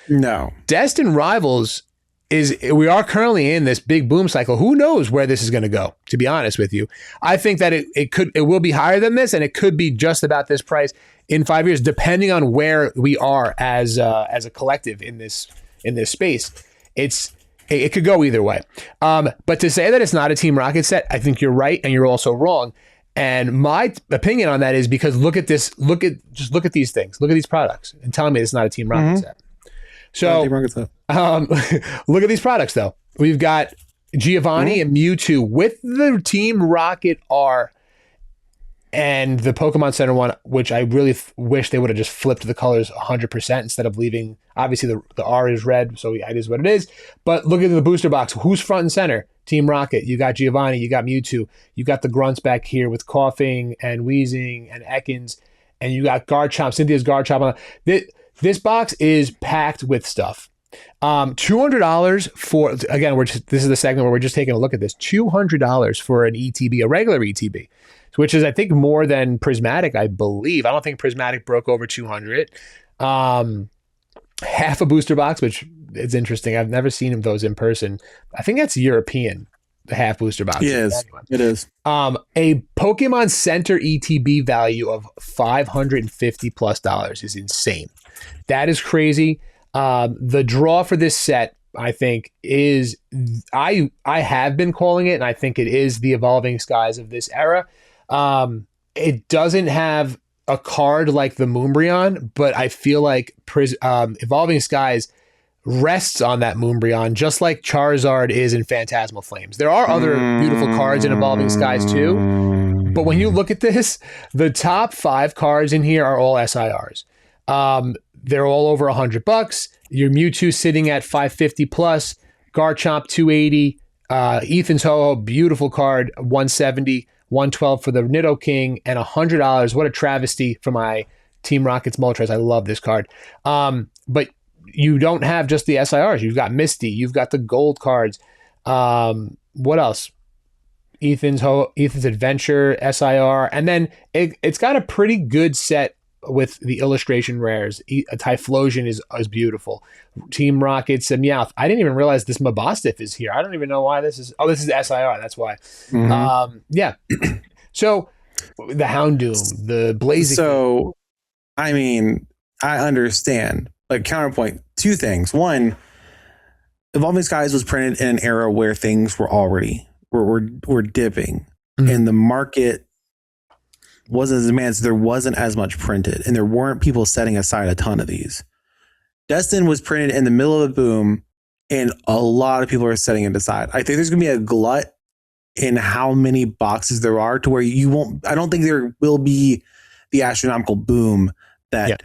No. Destined Rivals we are currently in this big boom cycle. Who knows where this is going to go, to be honest with you. I think that it will be higher than this, and it could be just about this price in 5 years, depending on where we are as a collective in this space. It could go either way. But to say that it's not a Team Rocket set, I think you're right, and you're also wrong. And my opinion on that is because look at these things, look at these products, and tell me it's not a Team Rocket set. So look at these products, though. We've got Giovanni and Mewtwo with the Team Rocket R and the Pokemon Center one, which I really wish they would have just flipped the colors 100% instead of leaving. Obviously, the R is red, so it is what it is. But look at the booster box. Who's front and center? Team Rocket. You got Giovanni. You got Mewtwo. You got the grunts back here with coughing and wheezing and Ekans. And you got Garchomp, Cynthia's Garchomp. This box is packed with stuff. $200 for, again, this is the segment where we're just taking a look at this. $200 for an ETB, a regular ETB, which is, I think, more than Prismatic, I believe. I don't think Prismatic broke over 200. half a booster box, which is interesting. I've never seen those in person. I think that's European, the half booster box. Yes, it is. A Pokemon Center ETB value of $550+ is insane. That is crazy. The draw for this set, I think, is I have been calling it, and I think it is the Evolving Skies of this era. It doesn't have a card like the Moonbryon, but I feel like Evolving Skies rests on that Moonbryon, just like Charizard is in Phantasmal Flames. There are other beautiful cards in Evolving Skies too, but when you look at this, the top 5 cards in here are all SIRs. They're all over $100. Your Mewtwo sitting at $550+, Garchomp $280, Ethan's Ho-Oh, beautiful card, $170, $112 for the Nidoking, and $100. What a travesty for my Team Rockets Moltres. I love this card. But you don't have just the SIRs. You've got Misty. You've got the gold cards. What else? Ethan's Adventure, SIR. And then it's got a pretty good set with the illustration rares. Typhlosion is beautiful. Team Rockets and Meowth. I didn't even realize this Mabosstiff is here. I don't even know why this is. Oh, this is SIR. That's why. Yeah. So the Houndoom, the Blaziken. So, I mean, I understand. Like, counterpoint, 2 things. One, Evolving Skies was printed in an era where things were already were dipping, and the market wasn't as demanded, so there wasn't as much printed, and there weren't people setting aside a ton of these. Destin was printed in the middle of a boom, and a lot of people are setting it aside. I think there's going to be a glut in how many boxes there are to where you won't. I don't think there will be the astronomical boom that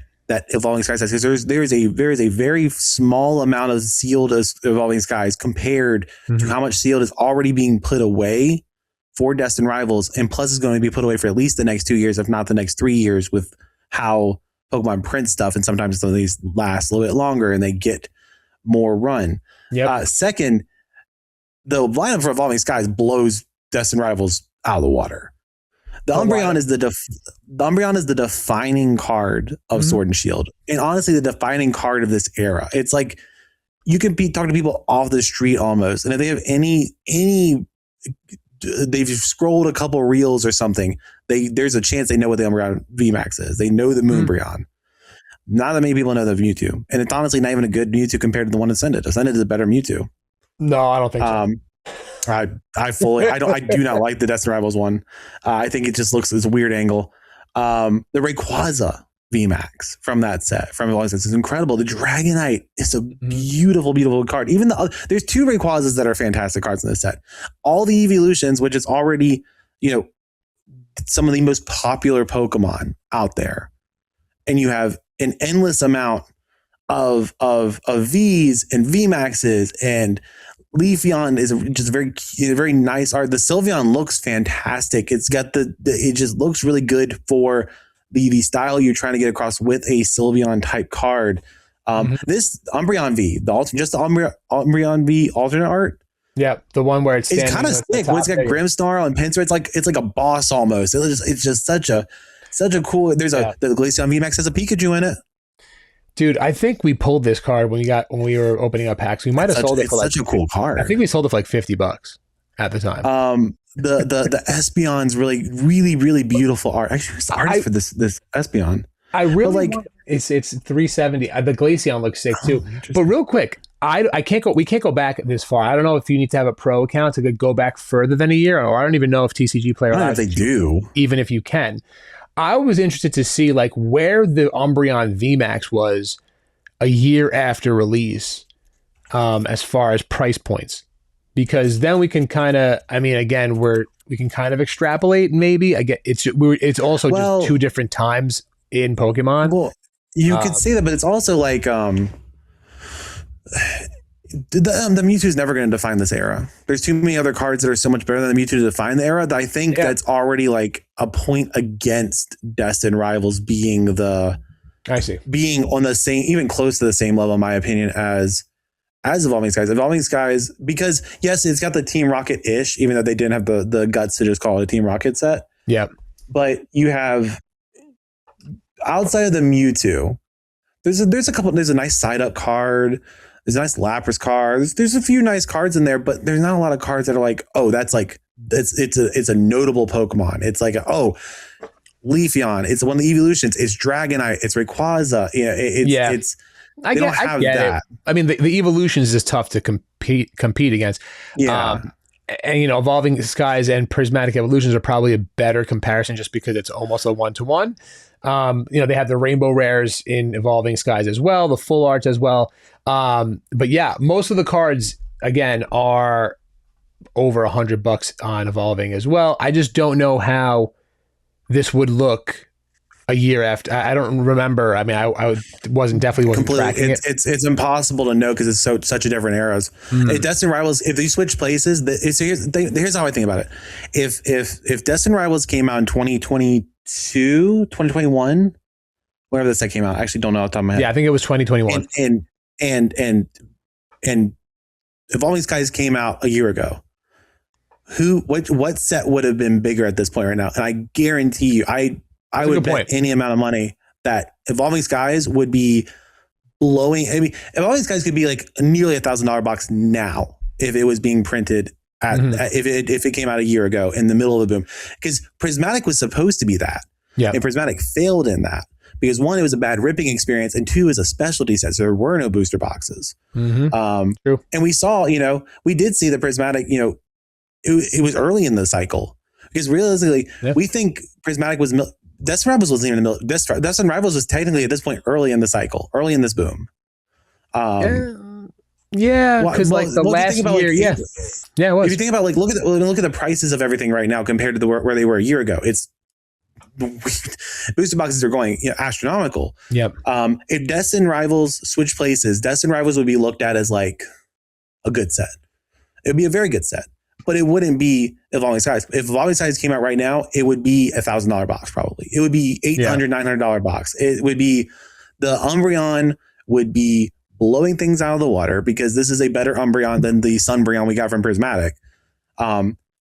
Evolving Skies has, because there is a very small amount of sealed Evolving Skies compared to how much sealed is already being put away for Destined Rivals, and plus is going to be put away for at least the next 2 years, if not the next 3 years, with how Pokemon print stuff, and sometimes some of these last a little bit longer and they get more run. Second, the lineup for Evolving Skies blows Destined Rivals out of the water. The Umbreon is the defining card of Sword and Shield, and honestly, the defining card of this era. It's like you can talk to people off the street almost, and if they have any they've scrolled a couple reels or something, there's a chance they know what the Umbreon VMAX is. They know the Moonbryon. Not that many people know the Mewtwo, and it's honestly not even a good Mewtwo compared to the one Ascended. Ascended is a better Mewtwo. No, I don't think so. I do not like the Destined Rivals one. I think it just looks, it's a weird angle. The Rayquaza VMAX from that set, from Evolving Skies, is incredible. The Dragonite is a beautiful, beautiful card. Even there's 2 Rayquazas that are fantastic cards in this set. All the evolutions, which is already, some of the most popular Pokemon out there, and you have an endless amount of V's and VMAXs, and Leafeon is just very nice art. The Sylveon looks fantastic. It's got it just looks really good for the style you're trying to get across with a Sylveon type card. This Umbreon V, the Umbreon V alternate art. Yeah, the one where it's kind of sick. When it's got Grimmsnarl and Pinsir, it's like a boss almost. It's just such a cool. The Glaceon VMAX has a Pikachu in it. Dude, I think we pulled this card when we were opening up packs. We might have sold it for such a cool card. I think we sold it for like $50 at the time. The Espeon's really, really beautiful art. Actually, what's the art for this Espeon? I really like it's $370. The Glaceon looks sick too. But real quick, we can't go back this far. I don't know if you need to have a pro account to go back further than a year, or I don't even know if TCG Player. I don't know if they do. Even if you can. I was interested to see like where the Umbreon VMAX was a year after release, as far as price points, because then we can kind of, we can kind of extrapolate. Maybe I get it's also just 2 different times in Pokemon. Well, you could say that, but it's also like the Mewtwo is never going to define this era. There's too many other cards that are so much better than the Mewtwo to define the era that I think that's already like a point against Destined Rivals being on the same, even close to the same level, in my opinion, as Evolving Skies. Evolving Skies, because yes, it's got the Team Rocket-ish, even though they didn't have the guts to just call it a Team Rocket set. Yeah. But you have, outside of the Mewtwo, There's a nice side up card. There's a nice Lapras card. There's a few nice cards in there, but there's not a lot of cards that are like, oh, that's like, it's a notable Pokemon. It's like, oh, Leafeon. It's one of the evolutions. It's Dragonite. It's Rayquaza. It's I get that. It. I mean, the evolutions is tough to compete against. Yeah. And Evolving Skies and Prismatic Evolutions are probably a better comparison just because it's almost a 1-to-1. They have the rainbow rares in Evolving Skies as well, the full arts as well. But yeah, most of the cards again are over $100 on Evolving as well. I just don't know how this would look a year after. I don't remember. I mean, I wasn't tracking it. It's impossible to know because it's such a different eras. Destined Rivals, if you switch places, here's how I think about it. If Destined Rivals came out in 2022, 2021, whenever this set came out, I actually don't know off the top of my head. Yeah, I think it was 2021. And Evolving Skies came out a year ago. What set would have been bigger at this point right now? And I guarantee you, I would bet any amount of money that Evolving Skies would be blowing. I mean, Evolving Skies could be like nearly $1,000 box now if it was being printed if it came out a year ago in the middle of the boom. Because Prismatic was supposed to be that. Yeah. And Prismatic failed in that because one, it was a bad ripping experience, and two, it was a specialty set, so there were no booster boxes. True. And we saw, we did see the Prismatic. It was early in the cycle because realistically, we think Prismatic was. Destined Rivals wasn't even in the middle. Destined Rivals was technically at this point early in the cycle, early in this boom. Because the last year, it was. If you think about look at the prices of everything right now compared to where they were a year ago, it's booster boxes are going astronomical. Yep. If Destined Rivals switch places, Destined Rivals would be looked at as like a good set. It would be a very good set. But it wouldn't be Evolving Skies. If Evolving Skies came out right now, it would be $1,000 box probably. It would be $800, $900 box. It would be the Umbreon would be blowing things out of the water because this is a better Umbreon than the Sunbreon we got from Prismatic.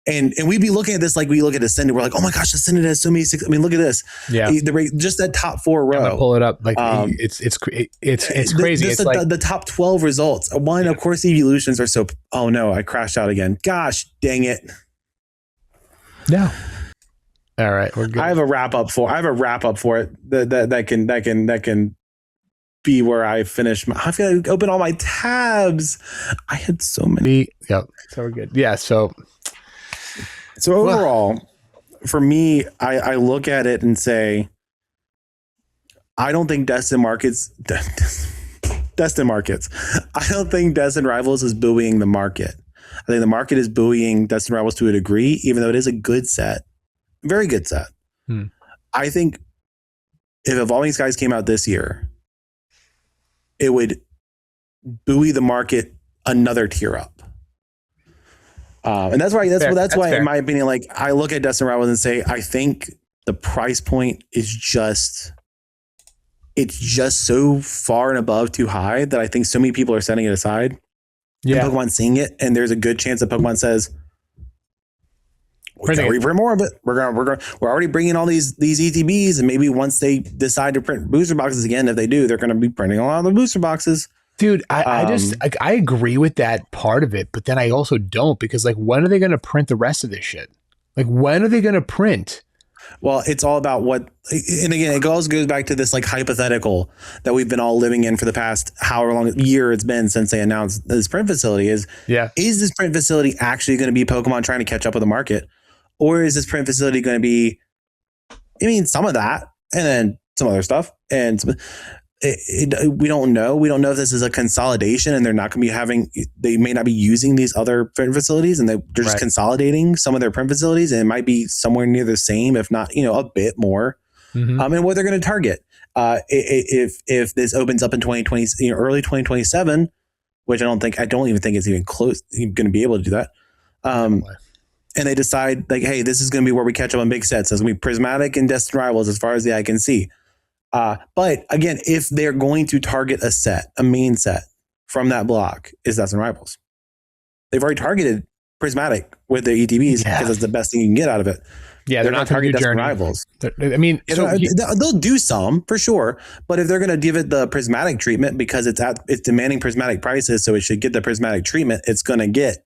And we'd be looking at this like we look at Ascended. We're like, oh my gosh, Ascended has so many. I mean, look at this. Yeah, just that top 4 row. I'm gonna pull it up. Like it's crazy. It's like the top 12 results. One, of course, evolutions are so. Oh no, I crashed out again. Gosh, dang it. No. All right, we're good. I have a wrap up for it that can be where I finish. I feel like I open all my tabs. I had so many. Yep. So we're good. Yeah. So overall, for me, I look at it and say, I don't think Destined Markets. I don't think Destined Rivals is buoying the market. I think the market is buoying Destined Rivals to a degree, even though it is a good set, very good set. I think if Evolving Skies came out this year, it would buoy the market another tier up. And that's why, in my opinion, like I look at Destined Rivals and say, I think the price point is just so far and above too high that I think so many people are setting it aside. Yeah. And Pokemon seeing it, and there's a good chance that Pokemon says, we gotta reprint more of it. We're already bringing all these ETBs, and maybe once they decide to print booster boxes again, if they do, they're going to be printing a lot of the booster boxes. Dude, I agree with that part of it, but then I also don't, because like, when are they going to print the rest of this shit? Like, when are they going to print? Well, it's all about what, and again, it also goes back to this like hypothetical that we've been all living in for the past however long year it's been since they announced this print facility is this print facility actually going to be Pokemon trying to catch up with the market? Or is this print facility going to be, some of that and then some other stuff. And we don't know. We don't know if this is a consolidation and they're not going to be they may not be using these other print facilities and they're just consolidating some of their print facilities, and it might be somewhere near the same, if not, a bit more. And what they're going to target. If this opens up in 2020, early 2027, which I don't even think it's even close, going to be able to do that. And they decide like, hey, this is going to be where we catch up on big sets. It's going to be Prismatic and Destined Rivals as far as the eye can see. But again, if they're going to target a main set from that block, is Destined Rivals. They've already targeted Prismatic with their ETBs because it's the best thing you can get out of it. Yeah, they're not target Destined Rivals. I mean, they'll do some for sure, but if they're going to give it the prismatic treatment because it's demanding prismatic prices, so it should get the prismatic treatment it's going to get.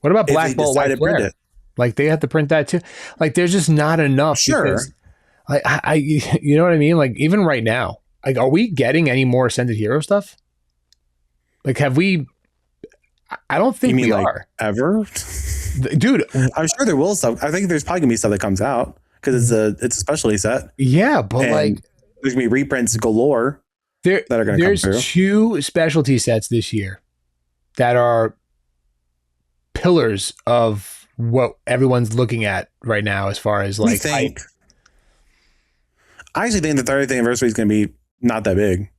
What about Black Bolt White Flare? Like they have to print that too. Like there's just not enough. Sure. Because, I you know what I mean? Like even right now, like are we getting any more Ascended Hero stuff? Like have we? I don't think we are ever. Dude, I'm sure there will stuff. I think there's probably gonna be stuff that comes out because it's a specialty set. Yeah, but like there's gonna be reprints galore that are gonna come through. There's 2 specialty sets this year that are pillars of what everyone's looking at right now as far as like hype. I actually think the 30th anniversary is gonna be not that big.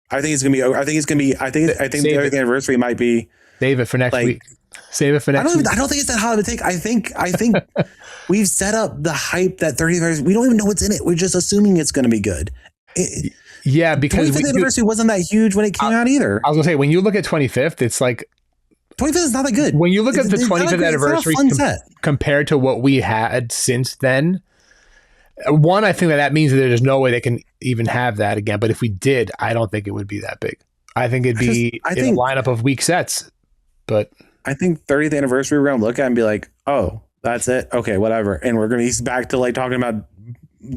I think the 30th anniversary might be. Save it for next week. Save it for next week. I don't think it's that hot of a take. I think we've set up the hype that 30th anniversary. We don't even know what's in it. We're just assuming it's going to be good. Yeah, because 25th anniversary wasn't that huge when it came out either. I was gonna say when you look at 25th, it's like 25th is not that good. When you look at the 25th anniversary compared to what we had since then, one, I think that means that there's no way they can even have that again. But if we did, I don't think it would be that big. I think it'd be a lineup of weak sets. But I think 30th anniversary, we're going to look at it and be like, oh, that's it. Okay, whatever. And we're going to be back to like talking about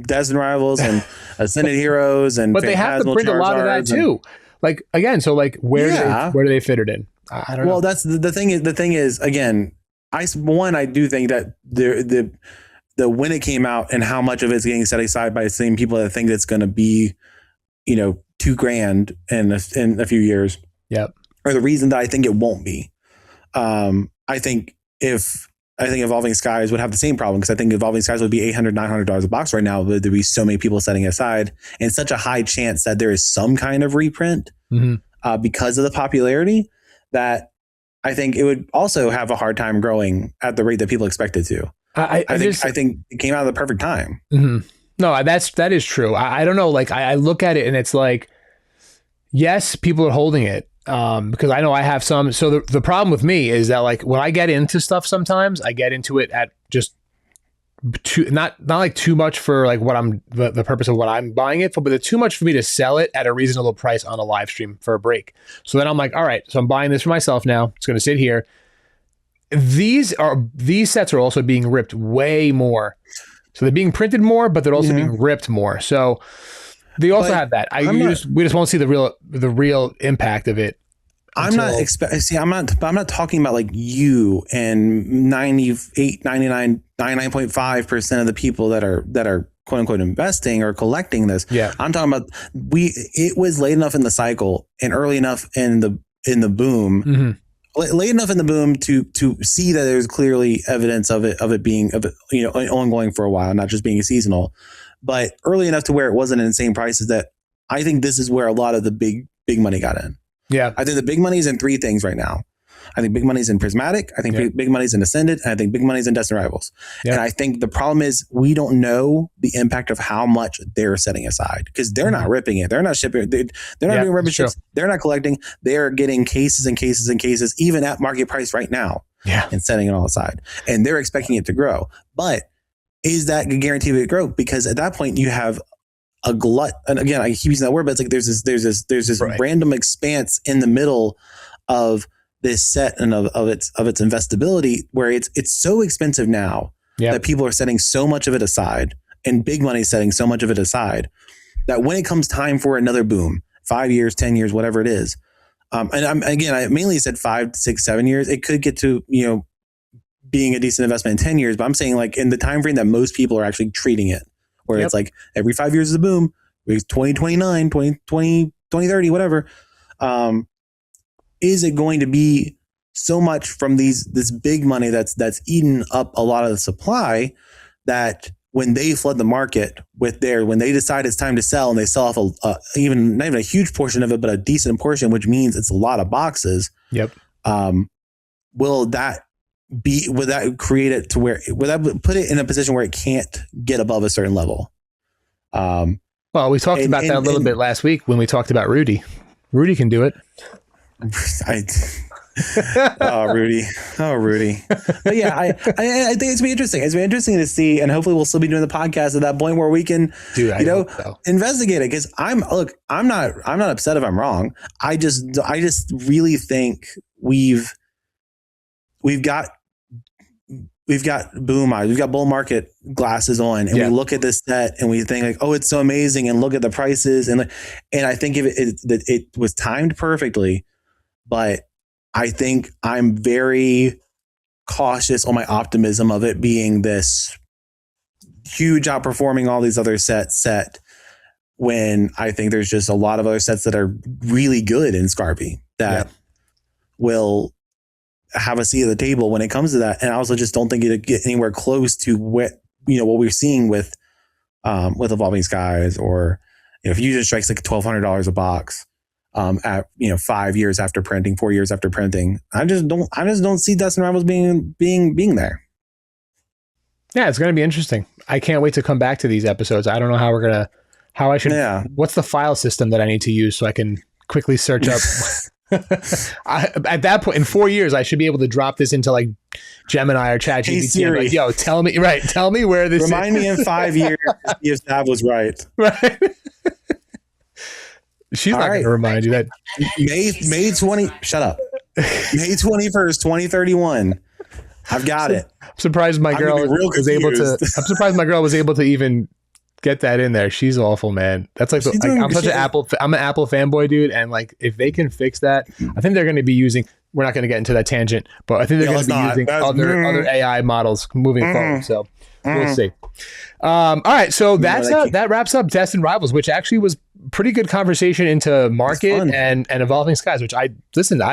Destined Rivals and Ascended Heroes. But they have to print a lot of that too. Like, again, so like where do they fit it in? I don't know. Well, that's the thing is, again, I do think that the when it came out and how much of it's getting set aside by the same people that think it's going to be, $2,000 in a few years. Yep. Or the reason that I think it won't be. I think Evolving Skies would have the same problem because I think Evolving Skies would be $800, $900 a box right now, but there'd be so many people setting it aside and such a high chance that there is some kind of reprint because of the popularity that I think it would also have a hard time growing at the rate that people expect it to. I think it came out at the perfect time. Mm-hmm. No, that is true. I don't know. Like I look at it and it's like, yes, people are holding it. Because I know I have some. So the problem with me is that like when I get into stuff, sometimes I get into it at just not like too much for like what I'm the purpose of what I'm buying it for, but it's too much for me to sell it at a reasonable price on a live stream for a break. So then I'm like, all right, so I'm buying this for myself now. It's going to sit here. These sets are also being ripped way more. So they're being printed more, but they're also being ripped more. So they also have that. We just won't see the real impact of it. I'm not talking about like you and 98, 99, 99.5% of the people that are quote unquote investing or collecting this. Yeah. I'm talking about it was late enough in the cycle and early enough in the boom. Late enough in the boom to see that there's clearly evidence of it being ongoing for a while, not just being seasonal. But early enough to where it wasn't insane prices that I think this is where a lot of the big money got in. Yeah. I think the big money is in 3 things right now. I think big money's in Prismatic. I think big money's in Ascended. And I think big money's in Destined Rivals. Yeah. And I think the problem is we don't know the impact of how much they're setting aside because they're not ripping it. They're not shipping it. They're not doing memberships. They're not collecting. They're getting cases and cases and cases, even at market price right now. Yeah. And setting it all aside. And they're expecting it to grow. But is that a guarantee of it grow? Because at that point you have a glut. And again, I keep using that word, but it's like there's this random expanse in the middle of this set and of its investability where it's so expensive now that people are setting so much of it aside and big money setting so much of it aside that when it comes time for another boom, 5 years, 10 years, whatever it is. I mainly said 5, 6, 7 years. It could get to, being a decent investment in 10 years, but I'm saying like in the time frame that most people are actually treating it, where it's like every 5 years is a boom, 2029, 2030, whatever. Is it going to be so much from this big money that's eaten up a lot of the supply that when they flood the market when they decide it's time to sell and they sell off not even a huge portion of it, but a decent portion, which means it's a lot of boxes. Yep. Would that create it to where would that put it in a position where it can't get above a certain level? Well, we talked about that a little bit last week when we talked about Rudy. Rudy can do it. Oh, Rudy. Oh, Rudy. But yeah, I think it's gonna be interesting. It's gonna be interesting to see, and hopefully we'll still be doing the podcast at that point where we can, investigate it. Because I'm not upset if I'm wrong. I just really think we've got boom eyes, we've got bull market glasses on, and we look at this set and we think like, oh, it's so amazing, and look at the prices, and I think it was timed perfectly, but I think I'm very cautious on my optimism of it being this huge outperforming all these other sets when I think there's just a lot of other sets that are really good in Scarpy that will have a seat at the table when it comes to that. And I also just don't think it'll get anywhere close to what we're seeing with Evolving Skies, or if Fusion Strike's like $1,200 a box. At 5 years after printing, 4 years after printing, I just don't see Destined Rivals being there. Yeah, it's going to be interesting. I can't wait to come back to these episodes. I don't know how I should. Yeah. What's the file system that I need to use so I can quickly search up? At that point, in 4 years, I should be able to drop this into like Gemini or ChatGPT. Hey, like, yo, tell me where this. Remind me in 5 years if Sav was right. Right. She's not going to remind you that May 20. Shut up. May 21st, 2031. I've got it. I'm surprised my girl was able to. I'm surprised my girl was able to even get that in there. She's awful, man. That's like I'm such an Apple. I'm an Apple fanboy, dude. And like, if they can fix that, I think they're going to be using. We're not going to get into that tangent, but I think they're going to be using other AI models moving forward. So we'll see. All right, so that wraps up Destined Rivals, which actually was pretty good conversation into market and Evolving Skies, which I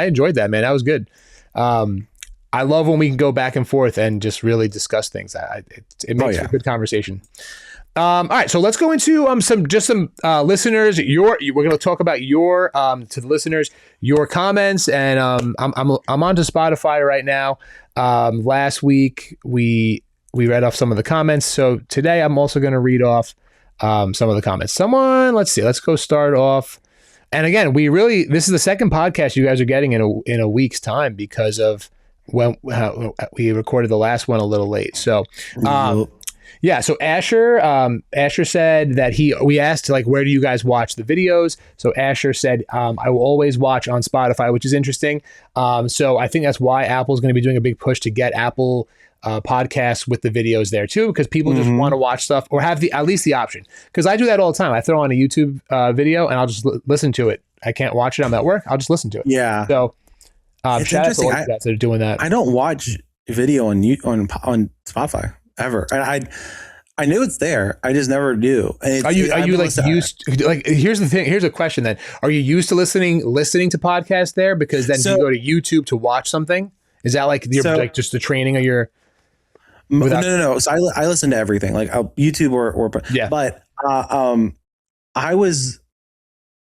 enjoyed that, man. That was good. I love when we can go back and forth and just really discuss things. It makes for a good conversation. All right, so let's go into some listeners. We're going to talk about your to the listeners your comments, and I'm onto Spotify right now. Last week we read off some of the comments, so today I'm also going to read off some of the comments. Let's go start off. And again, this is the second podcast you guys are getting in a week's time because of when we recorded the last one a little late. So. Yeah, so Asher said that we asked like, where do you guys watch the videos? So Asher said, I will always watch on Spotify, which is interesting. So I think that's why Apple's going to be doing a big push to get Apple podcasts with the videos there too, because people just want to watch stuff or have at least the option. Because I do that all the time. I throw on a YouTube video and I'll just listen to it. I can't watch it. I'm at work. I'll just listen to it. Yeah. So shout out to all that are doing that. I don't watch video on Spotify. Ever. And I knew it's there. I just never do. Are you like used to, like, here's the thing. Here's a question then. Are you used to listening to podcasts there? Because then you go to YouTube to watch something? Is that like like just the training of your? No. So I listen to everything, like YouTube or yeah. But I was,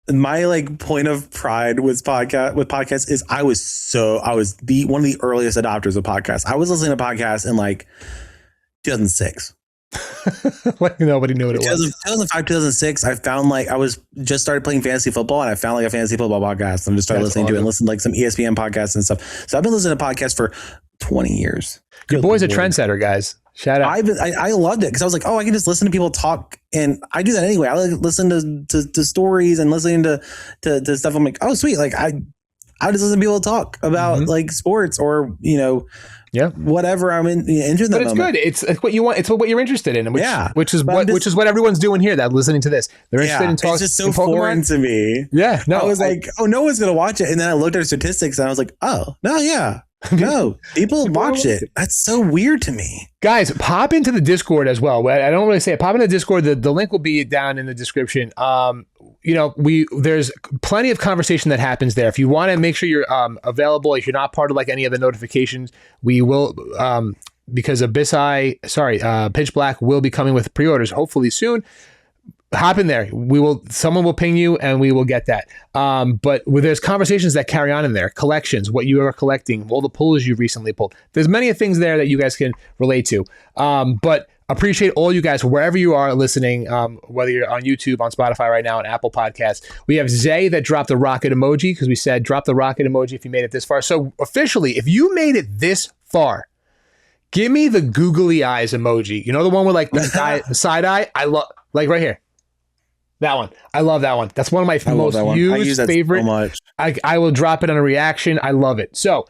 my like point of pride with podcasts is I was one of the earliest adopters of podcasts. I was listening to podcasts in like 2006. Like nobody knew what it was. 2005, 2006. I found like I was just started playing fantasy football, and I found like a fantasy football podcast. And just started listening to it and listened to like some ESPN podcasts and stuff. So I've been listening to podcasts for 20 years. Your boy's a trendsetter, guys. Shout out. I loved it because I was like, oh, I can just listen to people talk, and I do that anyway. I like listen to stories and listening to stuff. I'm like, oh, sweet. Like I just listen to people talk about like sports or whatever I'm into. But it's good. It's what you want. It's what you're interested in. Which is what everyone's doing here. That listening to this, they're interested in talking. It's just so foreign to me. Yeah, no. I was like, oh, no one's gonna watch it, and then I looked at statistics, and I was like, oh, no, yeah. No, people watch it. That's so weird to me. Guys, pop into the Discord as well. I don't really say it. Pop into the Discord. The link will be down in the description. There's plenty of conversation that happens there. If you want to make sure you're available, if you're not part of like any of the notifications, we will because Pitch Black will be coming with pre-orders hopefully soon. Hop in there. Someone will ping you and we will get that. But there's conversations that carry on in there, collections, what you are collecting, all the pulls you've recently pulled. There's many things there that you guys can relate to. But appreciate all you guys wherever you are listening, whether you're on YouTube, on Spotify right now, on Apple Podcasts. We have Zay that dropped the rocket emoji because we said drop the rocket emoji if you made it this far. So officially, if you made it this far, give me the googly eyes emoji. You know, the one with like the side eye? I love, like right here. That one. I love that one. That's one of my most used favorite. So much. I will drop it on a reaction. I love it. So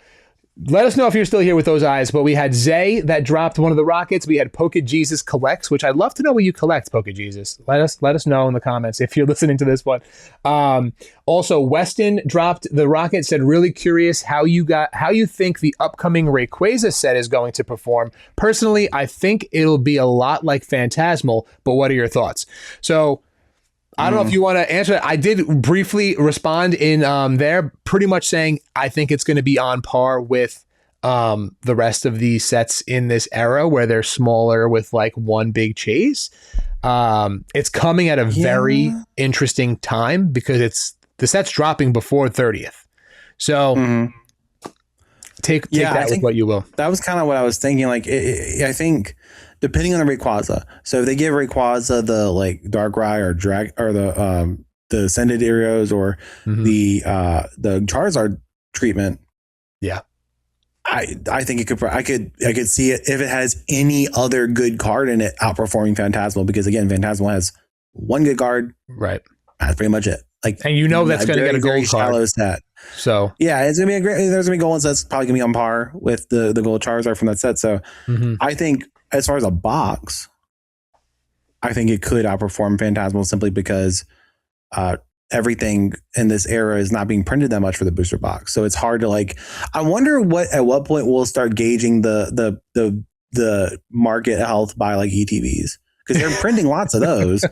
let us know if you're still here with those eyes. But we had Zay that dropped one of the rockets. We had Poké Jesus collects, which I'd love to know what you collect, Poké Jesus. Let us know in the comments if you're listening to this one. Also, Weston dropped the rocket, said really curious how you think the upcoming Rayquaza set is going to perform. Personally, I think it'll be a lot like Phantasmal, but what are your thoughts? So I don't know if you want to answer that. I did briefly respond in there, pretty much saying I think it's going to be on par with the rest of these sets in this era where they're smaller with like one big chase. It's coming at a very interesting time because the set's dropping before 30th. So take that with what you will. That was kind of what I was thinking. Like, I think depending on the Rayquaza. So if they give Rayquaza the like Darkrai or the Ascended Arrows or the Charizard treatment. Yeah. I think I could see it if it has any other good card in it outperforming Phantasmal, because again, Phantasmal has one good card. Right. That's pretty much it. Like, and that's going to get a gold card. Set. So yeah, it's going to be there's going to be gold ones that's probably going to be on par with the gold Charizard from that set. So I think as far as a box, I think it could outperform Phantasmal simply because everything in this era is not being printed that much for the booster box. So it's hard to like. I wonder at what point we'll start gauging the market health by like ETBs, because they're printing lots of those.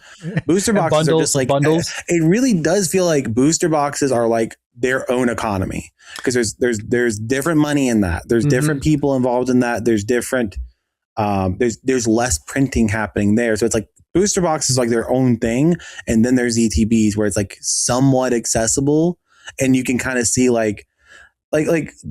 Booster boxes are just like bundles. It really does feel like booster boxes are like their own economy, because there's different money in that. There's different people involved in that. There's different. There's less printing happening there. So it's like booster boxes is like their own thing. And then there's ETBs where it's like somewhat accessible and you can kind of see like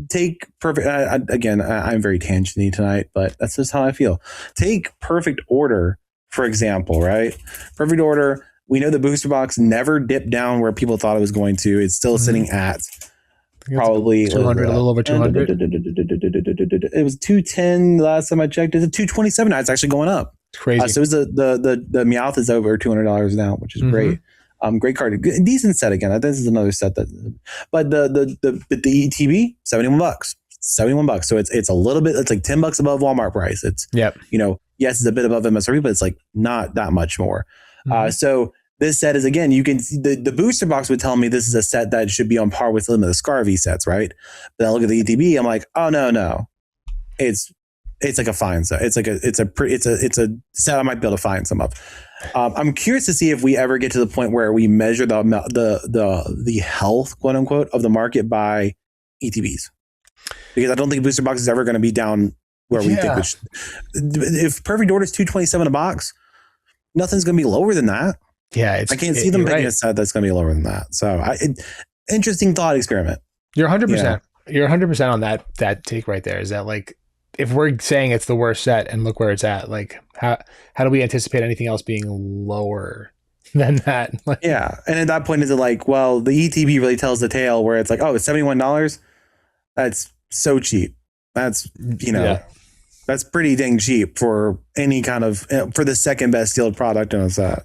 take perfect. Again, I'm very tangenty tonight, but that's just how I feel. Take Perfect Order, for example, right? Perfect Order. We know the booster box never dipped down where people thought it was going to. It's still sitting at probably 200, a little over 200. It was 210 last time I checked. It's 227 now. It's actually going up. It's crazy. So the Meowth is over $200 now, which is great. Great card, decent set again. This is another set but the ETB $71. $71. So it's a little bit. It's like $10 above Walmart price. It's yes, it's a bit above MSRP, but it's like not that much more. So this set is, again, you can see the booster box would tell me this is a set that should be on par with some of the Scarvy sets, right? But I look at the ETB, I'm like, oh no, it's like a fine set. It's a set I might be able to find some of. I'm curious to see if we ever get to the point where we measure the health, quote unquote, of the market by ETBs, because I don't think booster box is ever going to be down where we think. If Perfect Order is $227 a box, nothing's going to be lower than that. Yeah, I can't see them making a set that's going to be lower than that. So, interesting thought experiment. You're 100%. You're 100% on that take right there. Is that like, if we're saying it's the worst set and look where it's at, like how do we anticipate anything else being lower than that? Yeah, and at that point, is it like, well, the ETB really tells the tale where it's like, oh, it's $71. That's so cheap. That's that's pretty dang cheap for any kind of for the second best sealed product in a set.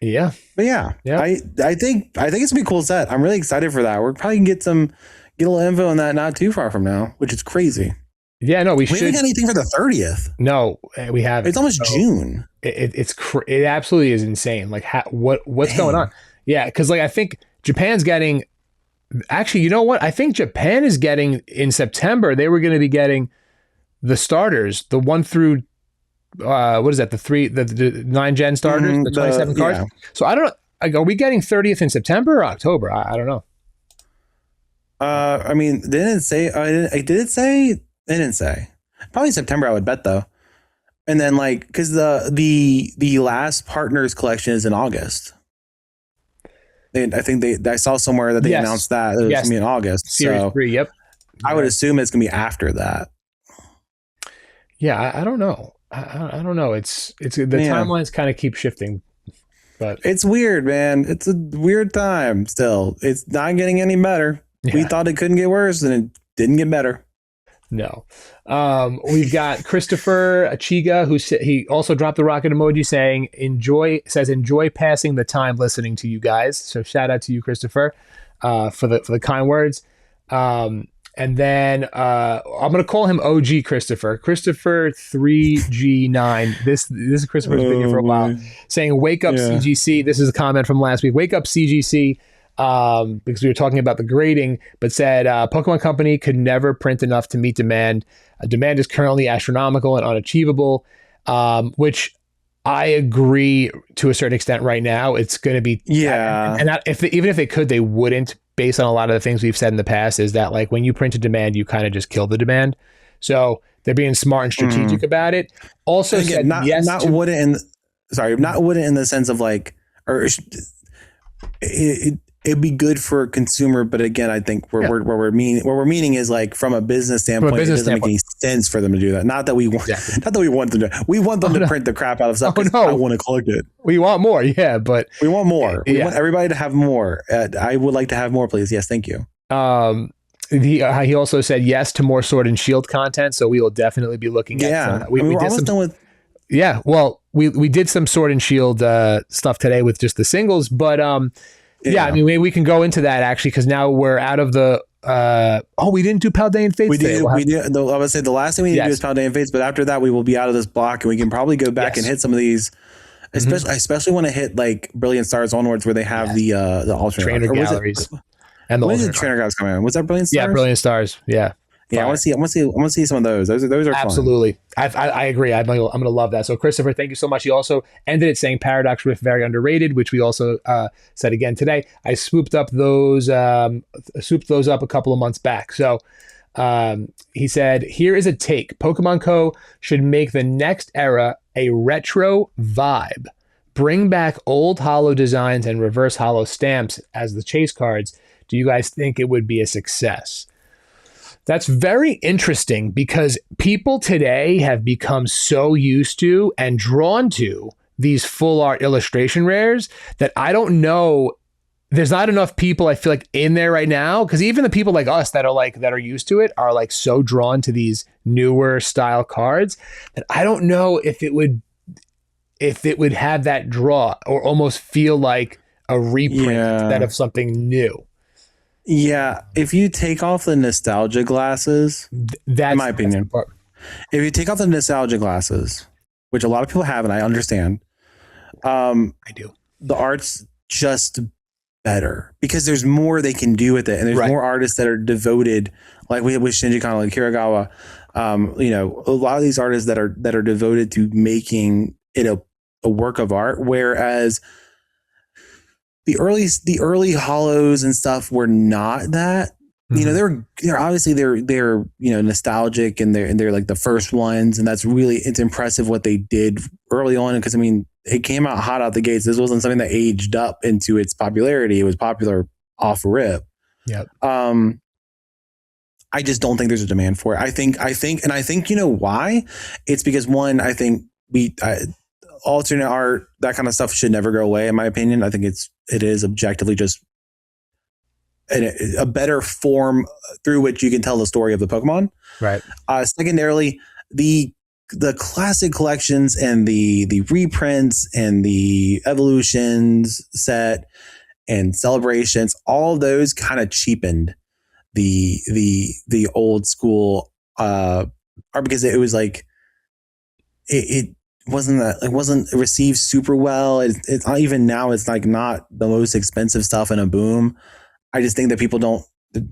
Yeah. But I think it's gonna be a cool set. I'm really excited for that. We're probably gonna get a little info on that not too far from now, which is crazy. Yeah, no, we should. We haven't got anything for the 30th. No, we haven't. It's almost June. It absolutely is insane. Like what's going on? Yeah, because like I think Japan's getting. Actually, you know what? I think Japan is getting in September. They were going to be getting the starters, the 1 through. What is that? The 9 gen starters, the 27 cards. Yeah. So I don't know. Like, are we getting 30th in September or October? I don't know. I mean, they didn't say. Did it say? They didn't say. Probably September, I would bet though. And then like, because the last partners collection is in August. I think I saw somewhere that they announced that it was going to be in August. Series 3. Yep. I would assume it's going to be after that. Yeah, I don't know. I don't know. It's the timelines kind of keep shifting, but it's weird, man. It's a weird time. Still, it's not getting any better. Yeah. We thought it couldn't get worse, and it didn't get better. No. We've got Christopher Achiga, he also dropped the rocket emoji saying enjoy passing the time listening to you guys. So shout out to you, Christopher, for the kind words. And then I'm gonna call him OG Christopher 3G9. This is Christopher's been here for a while, saying wake up CGC. This is a comment from last week. Wake up CGC. Because we were talking about the grading, but said Pokemon Company could never print enough to meet demand. Demand is currently astronomical and unachievable, which I agree to a certain extent right now. It's going to be even if they could, they wouldn't, based on a lot of the things we've said in the past, is that like when you print a demand, you kind of just kill the demand. So they're being smart and strategic about it. Also, again, not wouldn't in the sense of like, or it'd be good for a consumer, but again, I think what we're meaning is like from a business standpoint, it doesn't make any sense for them to do that. Not that we want them to print the crap out of stuff. I want to collect it. We want more, yeah, but we want more. We want everybody to have more. I would like to have more, please. Yes, thank you. He also said yes to more Sword and Shield content, so we will definitely be looking at. Yeah, we're almost done with. Yeah, well, we did some Sword and Shield stuff today with just the singles, but yeah, I mean, we can go into that actually because now we're out of the. We didn't do Paldean Fates. We did. I would say the last thing we need to do is Paldean Fates, but after that, we will be out of this block and we can probably go back and hit some of these. Especially, I especially want to hit like Brilliant Stars onwards where they have the alternate trainer galleries. And the trainer guys coming in? Was that Brilliant Stars? Yeah, Brilliant Stars. Yeah. Yeah, I want to see some of those. Those are absolutely fun. I agree. I'm gonna love that. So Christopher, thank you so much. He also ended it saying Paradox Rift very underrated, which we also said again today. I swooped those up a couple of months back. So he said, here is a take. Pokemon Co. should make the next era a retro vibe. Bring back old holo designs and reverse holo stamps as the chase cards. Do you guys think it would be a success? That's very interesting because people today have become so used to and drawn to these full art illustration rares that I don't know. There's not enough people I feel like in there right now, because even the people like us that are used to it are like so drawn to these newer style cards that I don't know if it would have that draw or almost feel like a reprint instead of something new. Yeah, if you take off the nostalgia glasses, that's in my opinion. If you take off the nostalgia glasses, which a lot of people have, and I understand, I do. The art's just better because there's more they can do with it, and there's more artists that are devoted, like we have with Shinji Kanda, like Egawa. A lot of these artists that are devoted to making it a work of art, whereas the early holos and stuff were not that. They're obviously they're nostalgic and they're like the first ones, and it's impressive what they did early on, because I mean it came out hot out the gates. This wasn't something that aged up into its popularity. It was popular off rip. Yeah. I just don't think there's a demand for it. I think you know why? It's because one, I think alternate art, that kind of stuff should never go away, in my opinion. I think it is objectively just a better form through which you can tell the story of the Pokemon. Right. Secondarily, the classic collections and the reprints and the evolutions set and celebrations, all of those kind of cheapened the old school art, because it was like it wasn't received super well. It's not, even now it's like not the most expensive stuff in a boom. I just think that people don't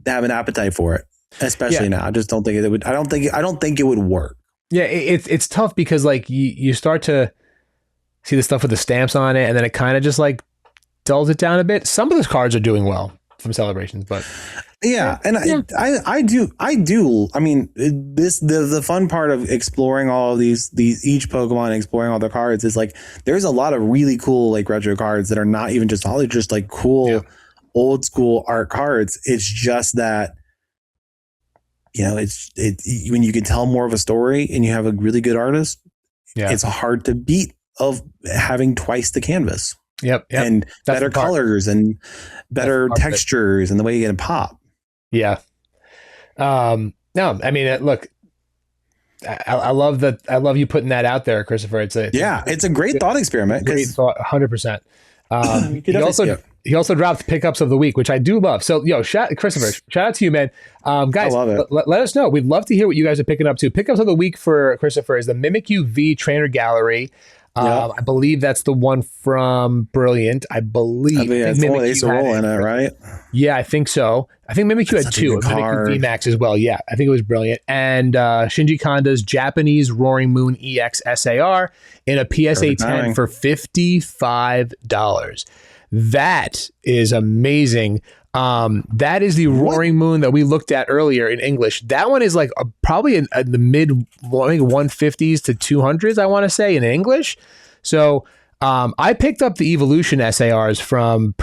have an appetite for it, especially now. I just don't think it would. I don't think it would work. Yeah, it's tough because like you start to see the stuff with the stamps on it, and then it kind of just like dulls it down a bit. Some of those cards are doing well from celebrations, but yeah, and I do. I mean, the fun part of exploring all of these each Pokemon, exploring all the cards is like there's a lot of really cool like retro cards that are not even just all just like cool old school art cards. It's just that when you can tell more of a story and you have a really good artist, it's hard to beat of having twice the canvas. Yep. And that's better colors and better textures and the way you get a pop. Yeah. No, I mean, look, I love that. I love you putting that out there, Christopher. It's a great thought experiment. Great thought, 100%. He also dropped pickups of the week, which I do love. So, Christopher, shout out to you, man. Guys, I love it. Let us know. We'd love to hear what you guys are picking up too. Pickups of the week for Christopher is the Mimikyu V Trainer Gallery. I believe that's the one from Brilliant. I think Mimikyu Ace of Roll in it, right? Yeah, I think so. I think Mimikyu had two. Mimikyu V Max as well. Yeah, I think it was Brilliant. And Shinji Kanda's Japanese Roaring Moon EX SAR in a PSA 10 for $55. That is amazing. That is the Roaring Moon that we looked at earlier in English. That one is like probably in the mid 150s to 200s, I want to say, in English. So I picked up the Evolution SARs from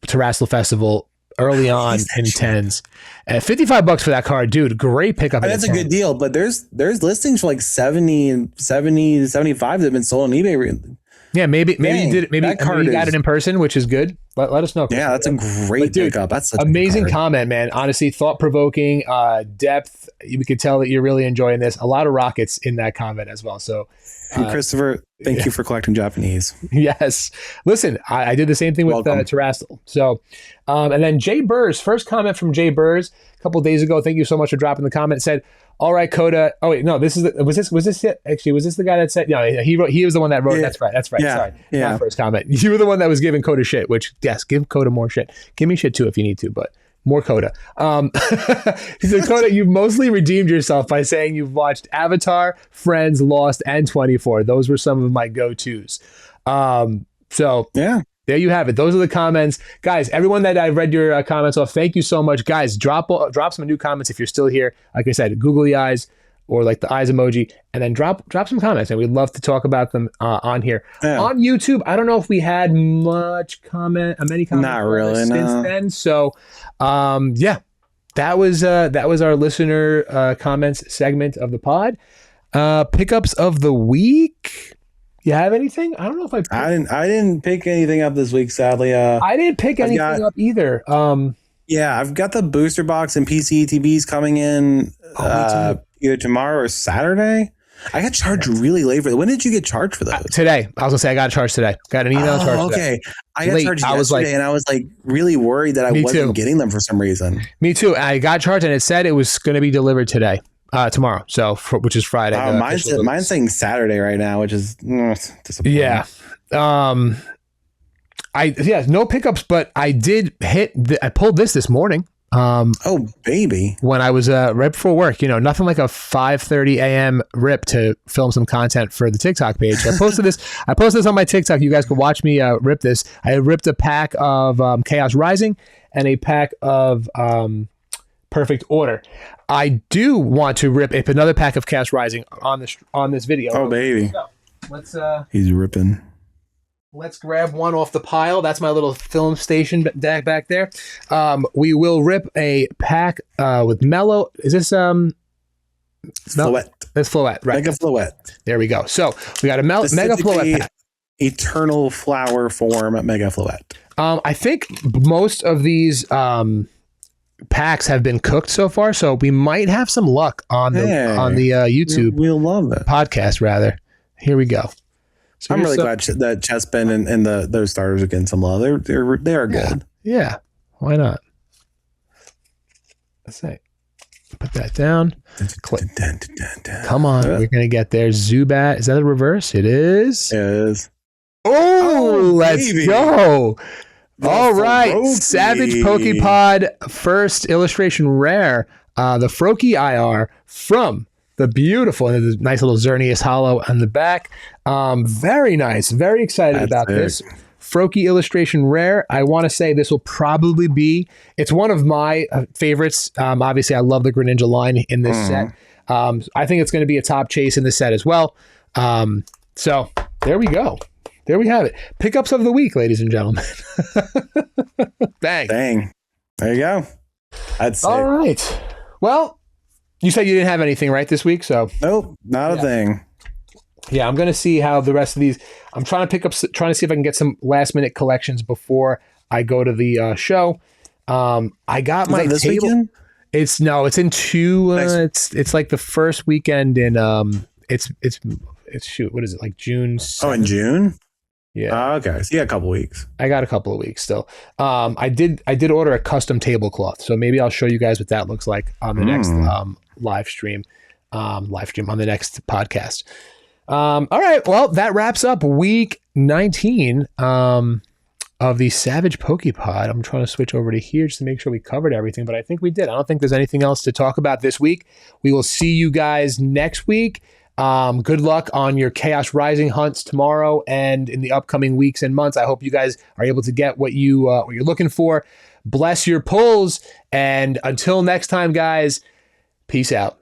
Terrestrial Festival early on in 10s. And $55 for that card, dude. Great pickup. That's a good deal, but there's listings for like 70 and 70 to 75 that have been sold on eBay. Yeah, maybe you did it. Maybe you got it in person, which is good. Let us know. Yeah, that's a great pickup. That's such amazing comment, man. Honestly, thought provoking, depth. You could tell that you're really enjoying this. A lot of rockets in that comment as well. So, and Christopher, thank you for collecting Japanese. Yes. Listen, I did the same thing with Terrestrial. So, and then Jay Burrs, first comment from Jay Burrs a couple of days ago. Thank you so much for dropping the comment. Said, all right, Coda. Oh wait, no, was this it? Actually, was this the guy that said, he was the one that wrote. Yeah. That's right. Yeah. Sorry. Yeah. My first comment. You were the one that was giving Coda shit, which yes, give Coda more shit. Give me shit too if you need to, but more Coda. He said, Coda, you've mostly redeemed yourself by saying you've watched Avatar, Friends, Lost, and 24. Those were some of my go-tos. So yeah. There you have it. Those are the comments. Guys, everyone that I read your comments off, thank you so much. Guys, drop some new comments if you're still here. Like I said, googly eyes or like the eyes emoji, and then drop some comments, and we'd love to talk about them on here. Yeah. On YouTube, I don't know if we had many comments Not really, since then. So, that was our listener comments segment of the pod. Pickups of the week. You have anything? I don't know if I didn't pick anything up this week, sadly. I didn't pick anything up either. I've got the booster box and PCETBs coming in either tomorrow or Saturday. I got charged really late for it. When did you get charged for those? Today. I was gonna say I got charged today. Got an email charge today. Okay. I got charged yesterday, and I was like really worried that I wasn't getting them for some reason. Me too. I got charged, and it said it was going to be delivered today. Tomorrow, which is Friday. Mine's saying Saturday right now, which is disappointing. Yeah. No pickups, but I did I pulled this morning. Oh baby! When I was right before work, nothing like a 5:30 a.m. rip to film some content for the TikTok page. I posted this on my TikTok. You guys can watch me rip this. I ripped a pack of Chaos Rising and a pack of Perfect Order. I do want to rip another pack of Chaos Rising on this video. Oh baby! Let's he's ripping. Let's grab one off the pile. That's my little film station deck back there. We will rip a pack with Mellow. Is this Floette? It's Floette, right? Mega Floette. There we go. So we got a Mega Floette pack. Eternal Flower Form Mega Floette. I think most of these packs have been cooked so far, so we might have some luck on the YouTube. We'll love it. Podcast rather. Here we go. So I'm really glad that Chespin and those starters are getting some love. They are good. Yeah. Why not? Let's see. Put that down. Come on. We're going to get there. Zubat. Is that a reverse? It is. It is. Oh, let's go. All right. Froakie. Savage Poké Pod first illustration rare. The Froakie IR from the beautiful and the nice little Xerneas Hollow on the back. Very nice. Very excited about this. Froakie illustration rare. I want to say this will probably be, it's one of my favorites. Obviously, I love the Greninja line in this set. I think it's going to be a top chase in this set as well. So there we go. There we have it. Pickups of the week, ladies and gentlemen. Bang. There you go. I'd say. All right. Well, you said you didn't have anything right this week, so Nope, not a thing. Yeah, I'm gonna see how the rest of these. I'm trying to trying to see if I can get some last minute collections before I go to the show. I got my this table. weekend? It's in two. Nice. It's like the first weekend in it's shoot, what is it, like June 7th? Oh, in June? Yeah. Okay. So you got a couple weeks. I got a couple of weeks still. I did order a custom tablecloth, so maybe I'll show you guys what that looks like on the next live stream on the next podcast. All right, well, that wraps up week 19 of the Savage Poké Pod. I'm trying to switch over to here just to make sure we covered everything, but I think we did. I don't think there's anything else to talk about this week. We will see you guys next week. Good luck on your Chaos Rising hunts tomorrow and in the upcoming weeks and months. I hope you guys are able to get what you're looking for. Bless your pulls, and until next time, guys, peace out.